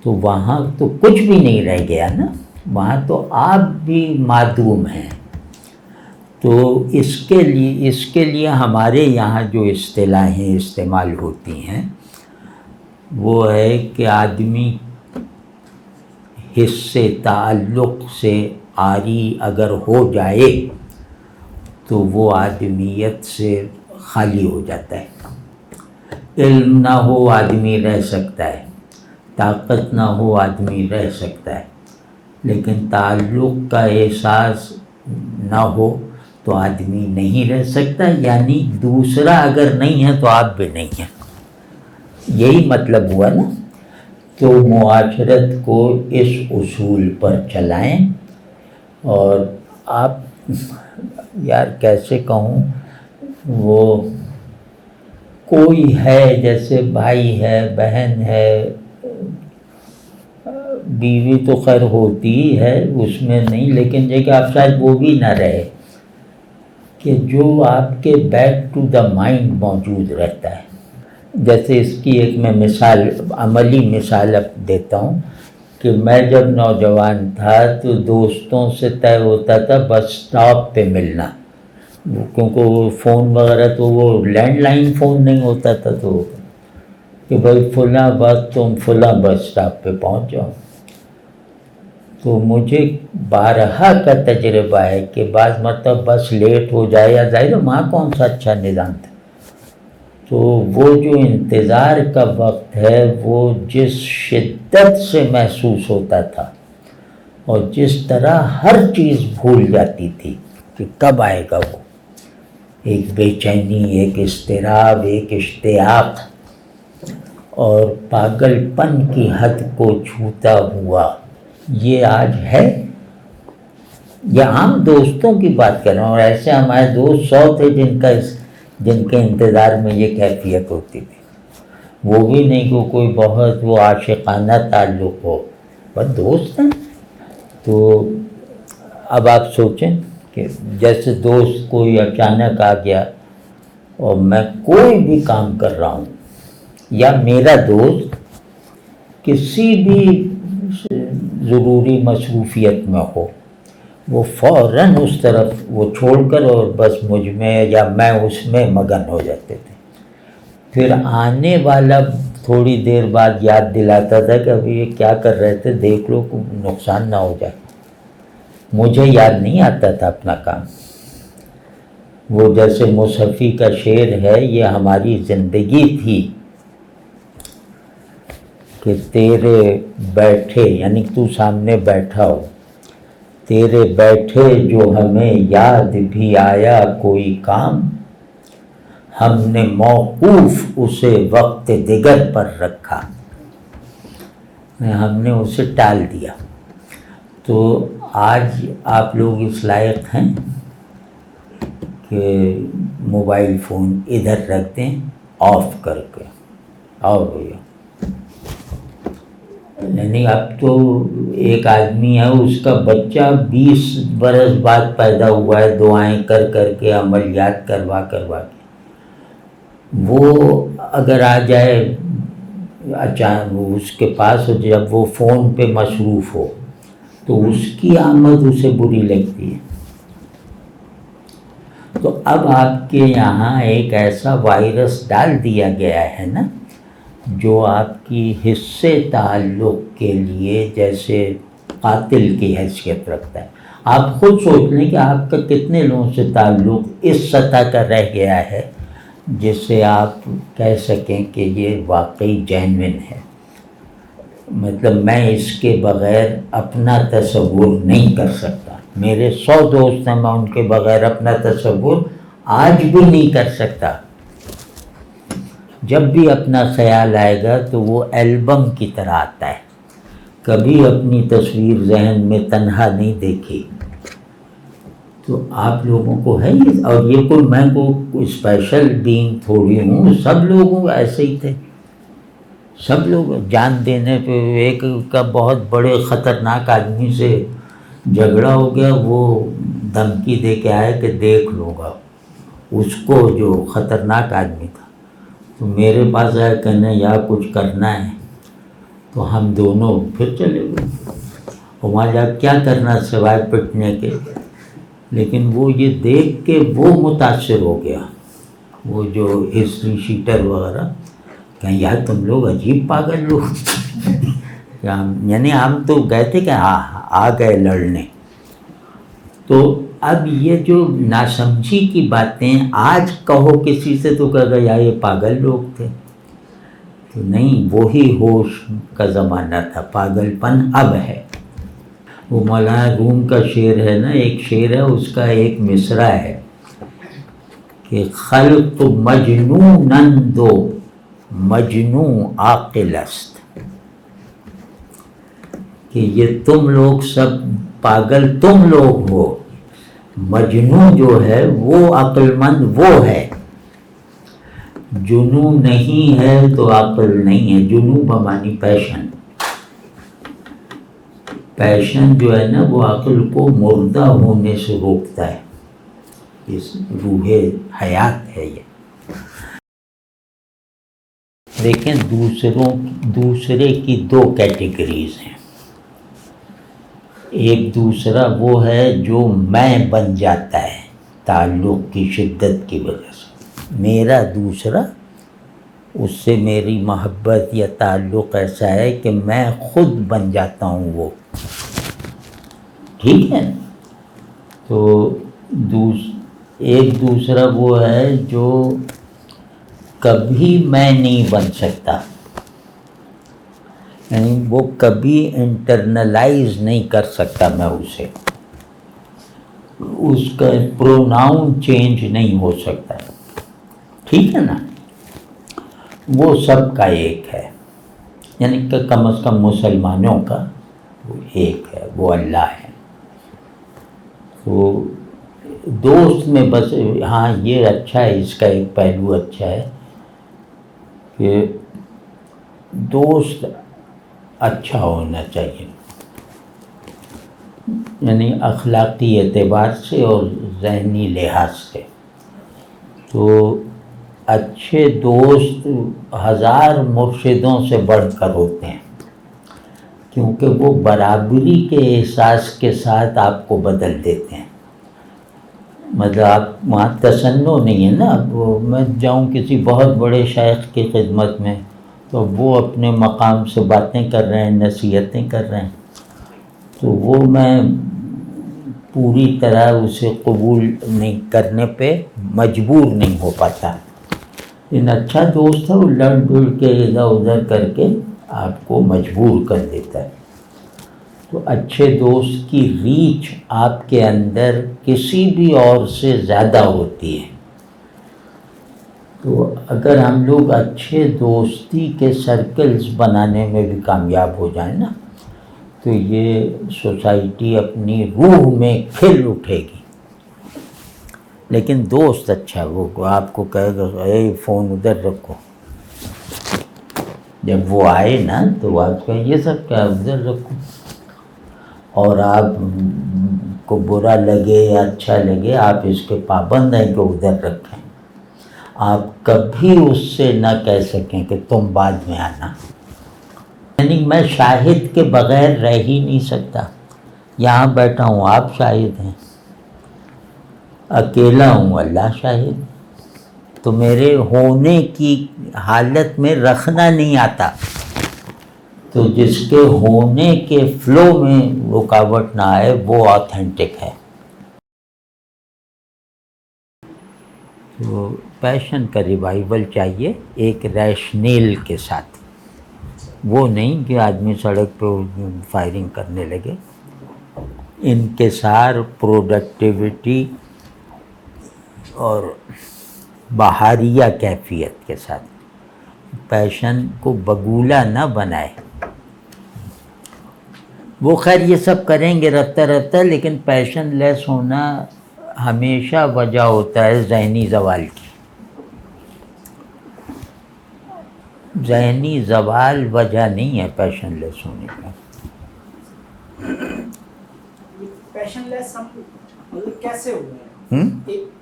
تو وہاں تو کچھ بھی نہیں رہ گیا نا، وہاں تو آپ بھی معدوم ہیں۔ تو اس کے لیے ہمارے یہاں جو اصطلاحیں استعمال ہوتی ہیں وہ ہے کہ آدمی حس سے تعلق سے عاری اگر ہو جائے تو وہ آدمیت سے خالی ہو جاتا ہے۔ علم نہ ہو آدمی رہ سکتا ہے، طاقت نہ ہو آدمی رہ سکتا ہے، لیکن تعلق کا احساس نہ ہو تو آدمی نہیں رہ سکتا، یعنی دوسرا اگر نہیں ہے تو آپ بھی نہیں ہیں، یہی مطلب ہوا نا۔ تو معاشرت کو اس اصول پر چلائیں، اور آپ یار کیسے کہوں، وہ کوئی ہے جیسے بھائی ہے، بہن ہے، بیوی تو خیر ہوتی ہی ہے اس میں نہیں، لیکن دیکھیں آپ شاید وہ بھی نہ رہے کہ جو آپ کے بیک ٹو دا مائنڈ موجود رہتا ہے۔ جیسے اس کی ایک میں مثال، عملی مثال اب دیتا ہوں کہ میں جب نوجوان تھا تو دوستوں سے طے ہوتا تھا بس سٹاپ پہ ملنا، کیونکہ وہ فون وغیرہ تو وہ لینڈ لائن فون نہیں ہوتا تھا، تو کہ بھائی فلاں وقت تم فلاں بس سٹاپ پہ پہنچ جاؤ۔ تو مجھے بارہا کا تجربہ ہے کہ بعض مرتبہ بس لیٹ ہو جائے، یا ظاہر وہاں کون سا اچھا نظام تھا، تو وہ جو انتظار کا وقت ہے وہ جس شدت سے محسوس ہوتا تھا اور جس طرح ہر چیز بھول جاتی تھی کہ کب آئے گا وہ، ایک بے چینی، ایک اضطراب، ایک اشتیاق، اور پاگل پن کی حد کو چھوتا ہوا، یہ آج ہے۔ یہ عام دوستوں کی بات کر رہا ہوں، اور ایسے ہمارے دوست 100 تھے جن کے انتظار میں یہ کیفیت ہوتی تھی، وہ بھی نہیں کہ کوئی بہت وہ عاشقانہ تعلق ہو، بس دوست ہیں۔ تو اب آپ سوچیں کہ جیسے دوست کوئی اچانک آ گیا اور میں کوئی بھی کام کر رہا ہوں، یا میرا دوست کسی بھی ضروری مصروفیت میں ہو، وہ فوراً اس طرف وہ چھوڑ کر اور بس مجھ میں یا میں اس میں مگن ہو جاتے تھے۔ پھر آنے والا تھوڑی دیر بعد یاد دلاتا تھا کہ ابھی یہ کیا کر رہے تھے، دیکھ لو نقصان نہ ہو جائے۔ مجھے یاد نہیں آتا تھا اپنا کام۔ وہ جیسے مصحفی کا شعر ہے، یہ ہماری زندگی تھی کہ تیرے بیٹھے، یعنی تو سامنے بیٹھا ہو، تیرے بیٹھے جو ہمیں یاد بھی آیا کوئی کام، ہم نے موقوف اسے وقت دیگر پر رکھا، ہم نے اسے ٹال دیا۔ تو آج آپ لوگ اس لائق ہیں کہ موبائل فون ادھر رکھ دیں آف کر کے، اور یعنی اب تو ایک آدمی ہے، اس کا بچہ 20 برس بعد پیدا ہوا ہے، دعائیں کر کر کے، عملیات کروا کے، وہ اگر آ جائے اچانک اس کے پاس، جب وہ فون پہ مصروف ہو تو اس کی آمد اسے بری لگتی ہے۔ تو اب آپ کے یہاں ایک ایسا وائرس ڈال دیا گیا ہے نا، جو آپ کی حس سے تعلق کے لیے جیسے قاتل کی حیثیت رکھتا ہے۔ آپ خود سوچ لیں کہ آپ کا کتنے لوگوں سے تعلق اس سطح کا رہ گیا ہے جسے آپ کہہ سکیں کہ یہ واقعی جینوین ہے، مطلب میں اس کے بغیر اپنا تصور نہیں کر سکتا۔ میرے 100 دوست ہیں، میں ان کے بغیر اپنا تصور آج بھی نہیں کر سکتا۔ جب بھی اپنا خیال آئے گا تو وہ البم کی طرح آتا ہے، کبھی اپنی تصویر ذہن میں تنہا نہیں دیکھی۔ تو آپ لوگوں کو ہے یہ، اور یہ کوئی میں کوئی اسپیشل بینگ تھوڑی ہوں، سب لوگوں ایسے ہی تھے، سب لوگ جان دینے پہ ایک کا بہت بڑے خطرناک آدمی سے جھگڑا ہو گیا، وہ دھمکی دے کے آئے کہ دیکھ لوں گا اس کو، جو خطرناک آدمی تھا، تو میرے پاس آیا کہنے یا کچھ کرنا ہے، تو ہم دونوں پھر چلے گئے، اور وہاں جا کیا کرنا سوائے پٹنے کے، لیکن وہ یہ دیکھ کے وہ متاثر ہو گیا، وہ جو ہسٹری شیٹر وغیرہ، کہیں یار تم لوگ عجیب پاگل لوگ یعنی ہم تو گئے تھے کہ آ گئے لڑنے۔ تو اب یہ جو ناسمجھی کی باتیں آج کہو کسی سے تو کہے گا یار یہ پاگل لوگ تھے، تو نہیں، وہی ہوش کا زمانہ تھا، پاگل پن اب ہے۔ وہ مولانا روم کا شعر ہے نا، ایک شعر ہے، اس کا ایک مصرع ہے کہ خلق مجنوناً دو مجنون عاقل است، کہ یہ تم لوگ سب پاگل تم لوگ ہو، مجنون جو ہے وہ عقل مند وہ ہے، جنون نہیں ہے تو عقل نہیں ہے۔ جنون بمانی پیشن، پیشن جو ہے نا وہ عقل کو مردہ ہونے سے روکتا ہے، اس روح حیات ہے یہ۔ دیکھیں دوسرے کی دو کیٹیگریز ہیں، ایک دوسرا وہ ہے جو میں بن جاتا ہے تعلق کی شدت کی وجہ سے، میرا دوسرا، اس سے میری محبت یا تعلق ایسا ہے کہ میں خود بن جاتا ہوں وہ، ٹھیک ہے۔ تو ایک دوسرا وہ ہے جو کبھی میں نہیں بن سکتا، یعنی وہ کبھی انٹرنلائز نہیں کر سکتا میں اسے، اس کا پروناؤن چینج نہیں ہو سکتا، ٹھیک ہے نا۔ وہ سب کا ایک ہے، یعنی کہ کم از کم مسلمانوں کا وہ ایک ہے، وہ اللہ ہے۔ تو دوست میں بس ہاں یہ اچھا ہے، اس کا ایک پہلو اچھا ہے کہ دوست اچھا ہونا چاہیے، یعنی اخلاقی اعتبار سے اور ذہنی لحاظ سے۔ تو اچھے دوست ہزار مرشدوں سے بڑھ کر ہوتے ہیں، کیونکہ وہ برابری کے احساس کے ساتھ آپ کو بدل دیتے ہیں۔ مطلب آپ وہاں تسنع نہیں ہے نا، وہ میں جاؤں کسی بہت بڑے شیخ کی خدمت میں تو وہ اپنے مقام سے باتیں کر رہے ہیں، نصیحتیں کر رہے ہیں، تو وہ میں پوری طرح اسے قبول نہیں کرنے پہ مجبور نہیں ہو پاتا، لیکن اچھا دوست ہے وہ لڑ بڑ کے ادھر ادھر کر کے آپ کو مجبور کر دیتا ہے۔ تو اچھے دوست کی ریچ آپ کے اندر کسی بھی اور سے زیادہ ہوتی ہے۔ تو اگر ہم لوگ اچھے دوستی کے سرکلز بنانے میں بھی کامیاب ہو جائیں نا، تو یہ سوسائٹی اپنی روح میں کھل اٹھے گی۔ لیکن دوست اچھا وہ آپ کو کہے گا اے فون ادھر رکھو، جب وہ آئے نا تو آپ کہیں یہ سب کیا ادھر رکھو، اور آپ کو برا لگے یا اچھا لگے آپ اس کے پابند ہیں کہ ادھر رکھیں، آپ کبھی اس سے نہ کہہ سکیں کہ تم بعد میں آنا، یعنی میں شاہد کے بغیر رہ ہی نہیں سکتا، یہاں بیٹھا ہوں آپ شاہد ہیں، اکیلا ہوں اللہ شاہد، تو میرے ہونے کی حالت میں رکھنا نہیں آتا، تو جس کے ہونے کے فلو میں رکاوٹ نہ آئے وہ آتھینٹک ہے۔ تو پیشن کا ریوائول چاہیے ایک ریشنیل کے ساتھ، وہ نہیں کہ آدمی سڑک پہ فائرنگ کرنے لگے، انکسار، پروڈکٹیوٹی اور بہاریہ کیفیت کے ساتھ، پیشن کو بگولا نہ بنائے۔ وہ خیر یہ سب کریں گے رفتہ رفتہ، لیکن پیشن لیس ہونا ہمیشہ وجہ ہوتا ہے ذہنی زوال کی. ذہنی زوال وجہ نہیں ہے پیشن لیس ہونے کا. پیشن لیس ہم مطلب کیسے ہو گئے؟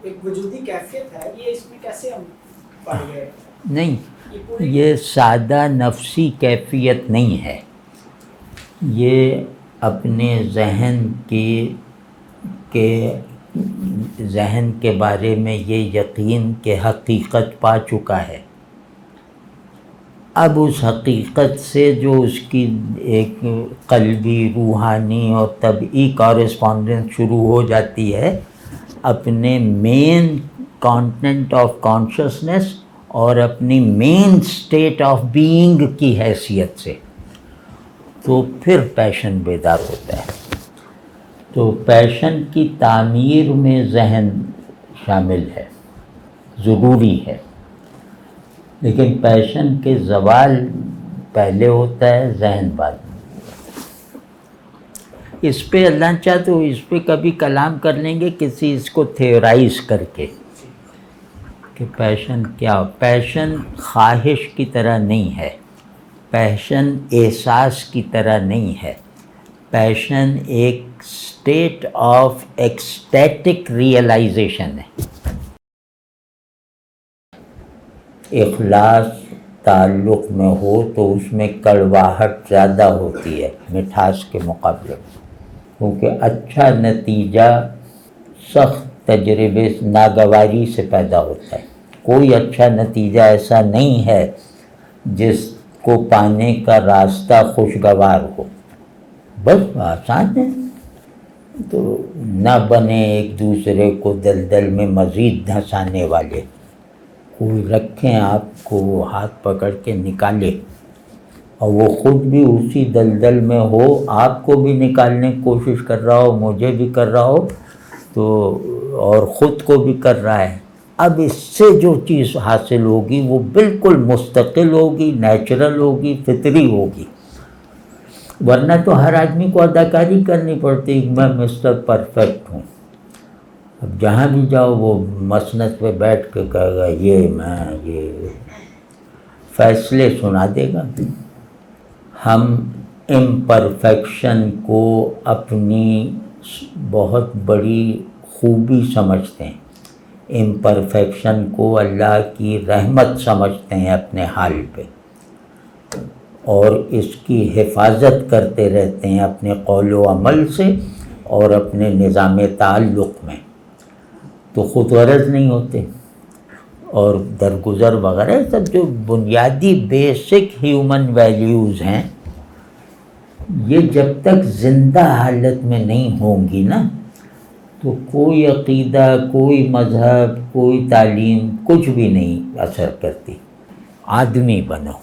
ایک وجودی کیفیت ہے، یہ اس میں کیسے ہم پڑ گئے؟ نہیں، یہ سادہ نفسی کیفیت نہیں ہے. یہ اپنے ذہن کے بارے میں یہ یقین کہ حقیقت پا چکا ہے. اب اس حقیقت سے جو اس کی ایک قلبی، روحانی اور طبعی کارسپونڈنس شروع ہو جاتی ہے اپنے مین کانٹینٹ آف کانشسنس اور اپنی مین اسٹیٹ آف بینگ کی حیثیت سے، تو پھر پیشن بیدار ہوتا ہے. تو پیشن کی تعمیر میں ذہن شامل ہے، ضروری ہے، لیکن پیشن کے زوال پہلے ہوتا ہے، ذہن بعد میں. اس پہ اللہ چاہے تو اس پہ کبھی کلام کر لیں گے کسی اس کو تھیورائز کر کے کہ پیشن کیا. پیشن خواہش کی طرح نہیں ہے، پیشن احساس کی طرح نہیں ہے. پیشن ایک اسٹیٹ آف ایکسٹیٹک ریئلائزیشن ہے. اخلاص تعلق میں ہو تو اس میں کڑواہٹ زیادہ ہوتی ہے مٹھاس کے مقابلے میں، کیونکہ اچھا نتیجہ سخت تجربے ناگواری سے پیدا ہوتا ہے. کوئی اچھا نتیجہ ایسا نہیں ہے جس کو پانے کا راستہ خوشگوار ہو. بس آسان ہے. تو نہ بنے ایک دوسرے کو دلدل میں مزید دھنسانے والے. کوئی رکھیں آپ کو ہاتھ پکڑ کے نکالے اور وہ خود بھی اسی دلدل میں ہو، آپ کو بھی نکالنے کی کوشش کر رہا ہو، مجھے بھی کر رہا ہو، تو اور خود کو بھی کر رہا ہے. اب اس سے جو چیز حاصل ہوگی وہ بالکل مستقل ہوگی، نیچرل ہوگی، فطری ہوگی. ورنہ تو ہر آدمی کو اداکاری کرنی پڑتی ہے، میں مسٹر پرفیکٹ ہوں. اب جہاں بھی جاؤ وہ مسند پہ بیٹھ کے کہے گا یہ فیصلے سنا دے گا. ہم امپرفیکشن کو اپنی بہت بڑی خوبی سمجھتے ہیں، امپرفیکشن کو اللہ کی رحمت سمجھتے ہیں اپنے حال پہ، اور اس کی حفاظت کرتے رہتے ہیں اپنے قول و عمل سے اور اپنے نظام تعلق میں. تو خود غرض نہیں ہوتے. اور درگزر وغیرہ سب جو بنیادی بیسک ہیومن ویلیوز ہیں، یہ جب تک زندہ حالت میں نہیں ہوں گی نا تو کوئی عقیدہ، کوئی مذہب، کوئی تعلیم کچھ بھی نہیں اثر کرتی. آدمی بنو.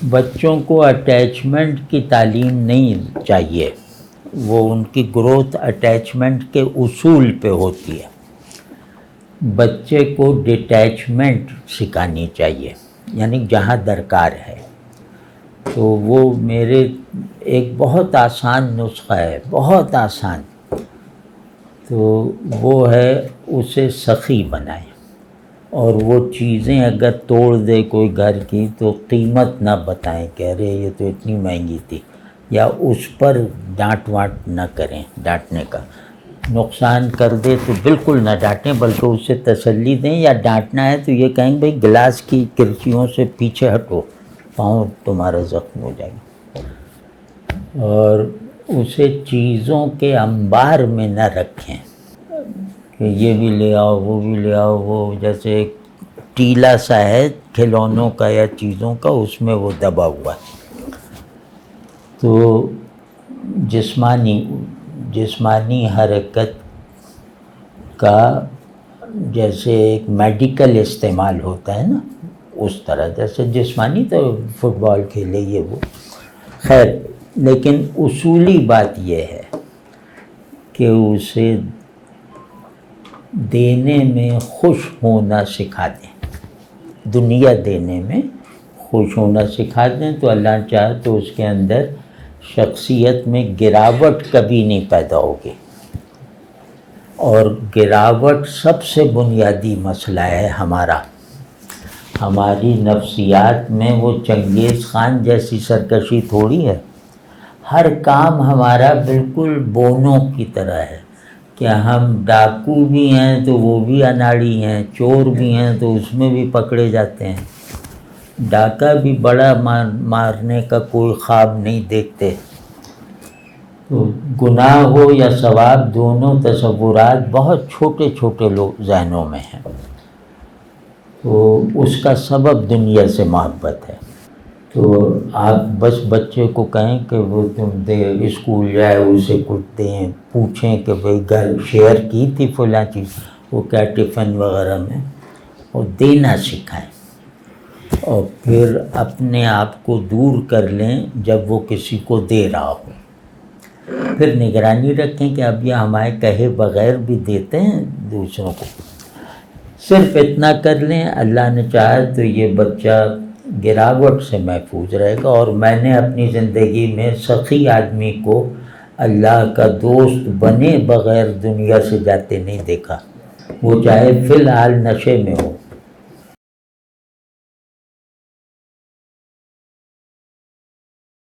بچوں کو اٹیچمنٹ کی تعلیم نہیں چاہیے، وہ ان کی گروتھ اٹیچمنٹ کے اصول پہ ہوتی ہے. بچے کو ڈیٹیچمنٹ سکھانی چاہیے، یعنی جہاں درکار ہے. تو وہ میرے ایک بہت آسان نسخہ ہے، بہت آسان. تو وہ ہے اسے سخی بنائیں، اور وہ چیزیں اگر توڑ دے کوئی گھر کی تو قیمت نہ بتائیں کہ ارے یہ تو اتنی مہنگی تھی، یا اس پر ڈانٹ وانٹ نہ کریں. ڈانٹنے کا نقصان کر دے تو بالکل نہ ڈانٹیں، بلکہ اس سے تسلی دیں. یا ڈانٹنا ہے تو یہ کہیں بھئی گلاس کی کرسیوں سے پیچھے ہٹو، پاؤں تمہارا زخم ہو جائے گا. اور اسے چیزوں کے انبار میں نہ رکھیں کہ یہ بھی لے آؤ، وہ بھی لے آؤ. وہ جیسے ایک ٹیلا سا ہے کھلونوں کا یا چیزوں کا، اس میں وہ دبا ہوا ہے. تو جسمانی حرکت کا جیسے ایک میڈیکل استعمال ہوتا ہے نا، اس طرح جیسے جسمانی تو فٹ بال کھیلے یہ وہ، خیر. لیکن اصولی بات یہ ہے کہ اسے دینے میں خوش ہونا سکھا دیں، دنیا دینے میں خوش ہونا سکھا دیں، تو اللہ چاہے تو اس کے اندر شخصیت میں گراوٹ کبھی نہیں پیدا ہوگی. اور گراوٹ سب سے بنیادی مسئلہ ہے ہماری نفسیات میں وہ چنگیز خان جیسی سرکشی تھوڑی ہے. ہر کام ہمارا بالکل بونوں کی طرح ہے کہ ہم ڈاکو بھی ہیں تو وہ بھی اناڑی ہیں، چور بھی ہیں تو اس میں بھی پکڑے جاتے ہیں. ڈاکہ بھی بڑا مارنے کا کوئی خواب نہیں دیکھتے. تو گناہ ہو یا ثواب، دونوں تصورات بہت چھوٹے چھوٹے ذہنوں میں ہیں. تو اس کا سبب دنیا سے محبت ہے. تو آپ بس بچے کو کہیں کہ وہ تم اسکول جائے، اسے کچھ دیں، پوچھیں کہ بھئی گھر شیئر کی تھی فلاں چیز، وہ کیا ٹفن وغیرہ میں، اور دینا سکھائیں. اور پھر اپنے آپ کو دور کر لیں جب وہ کسی کو دے رہا ہو. پھر نگرانی رکھیں کہ اب یہ ہمارے کہے بغیر بھی دیتے ہیں دوسروں کو. صرف اتنا کر لیں، اللہ نے چاہا تو یہ بچہ گراوٹ سے محفوظ رہے گا. اور میں نے اپنی زندگی میں سخی آدمی کو اللہ کا دوست بنے بغیر دنیا سے جاتے نہیں دیکھا، وہ چاہے فی الحال نشے میں ہو.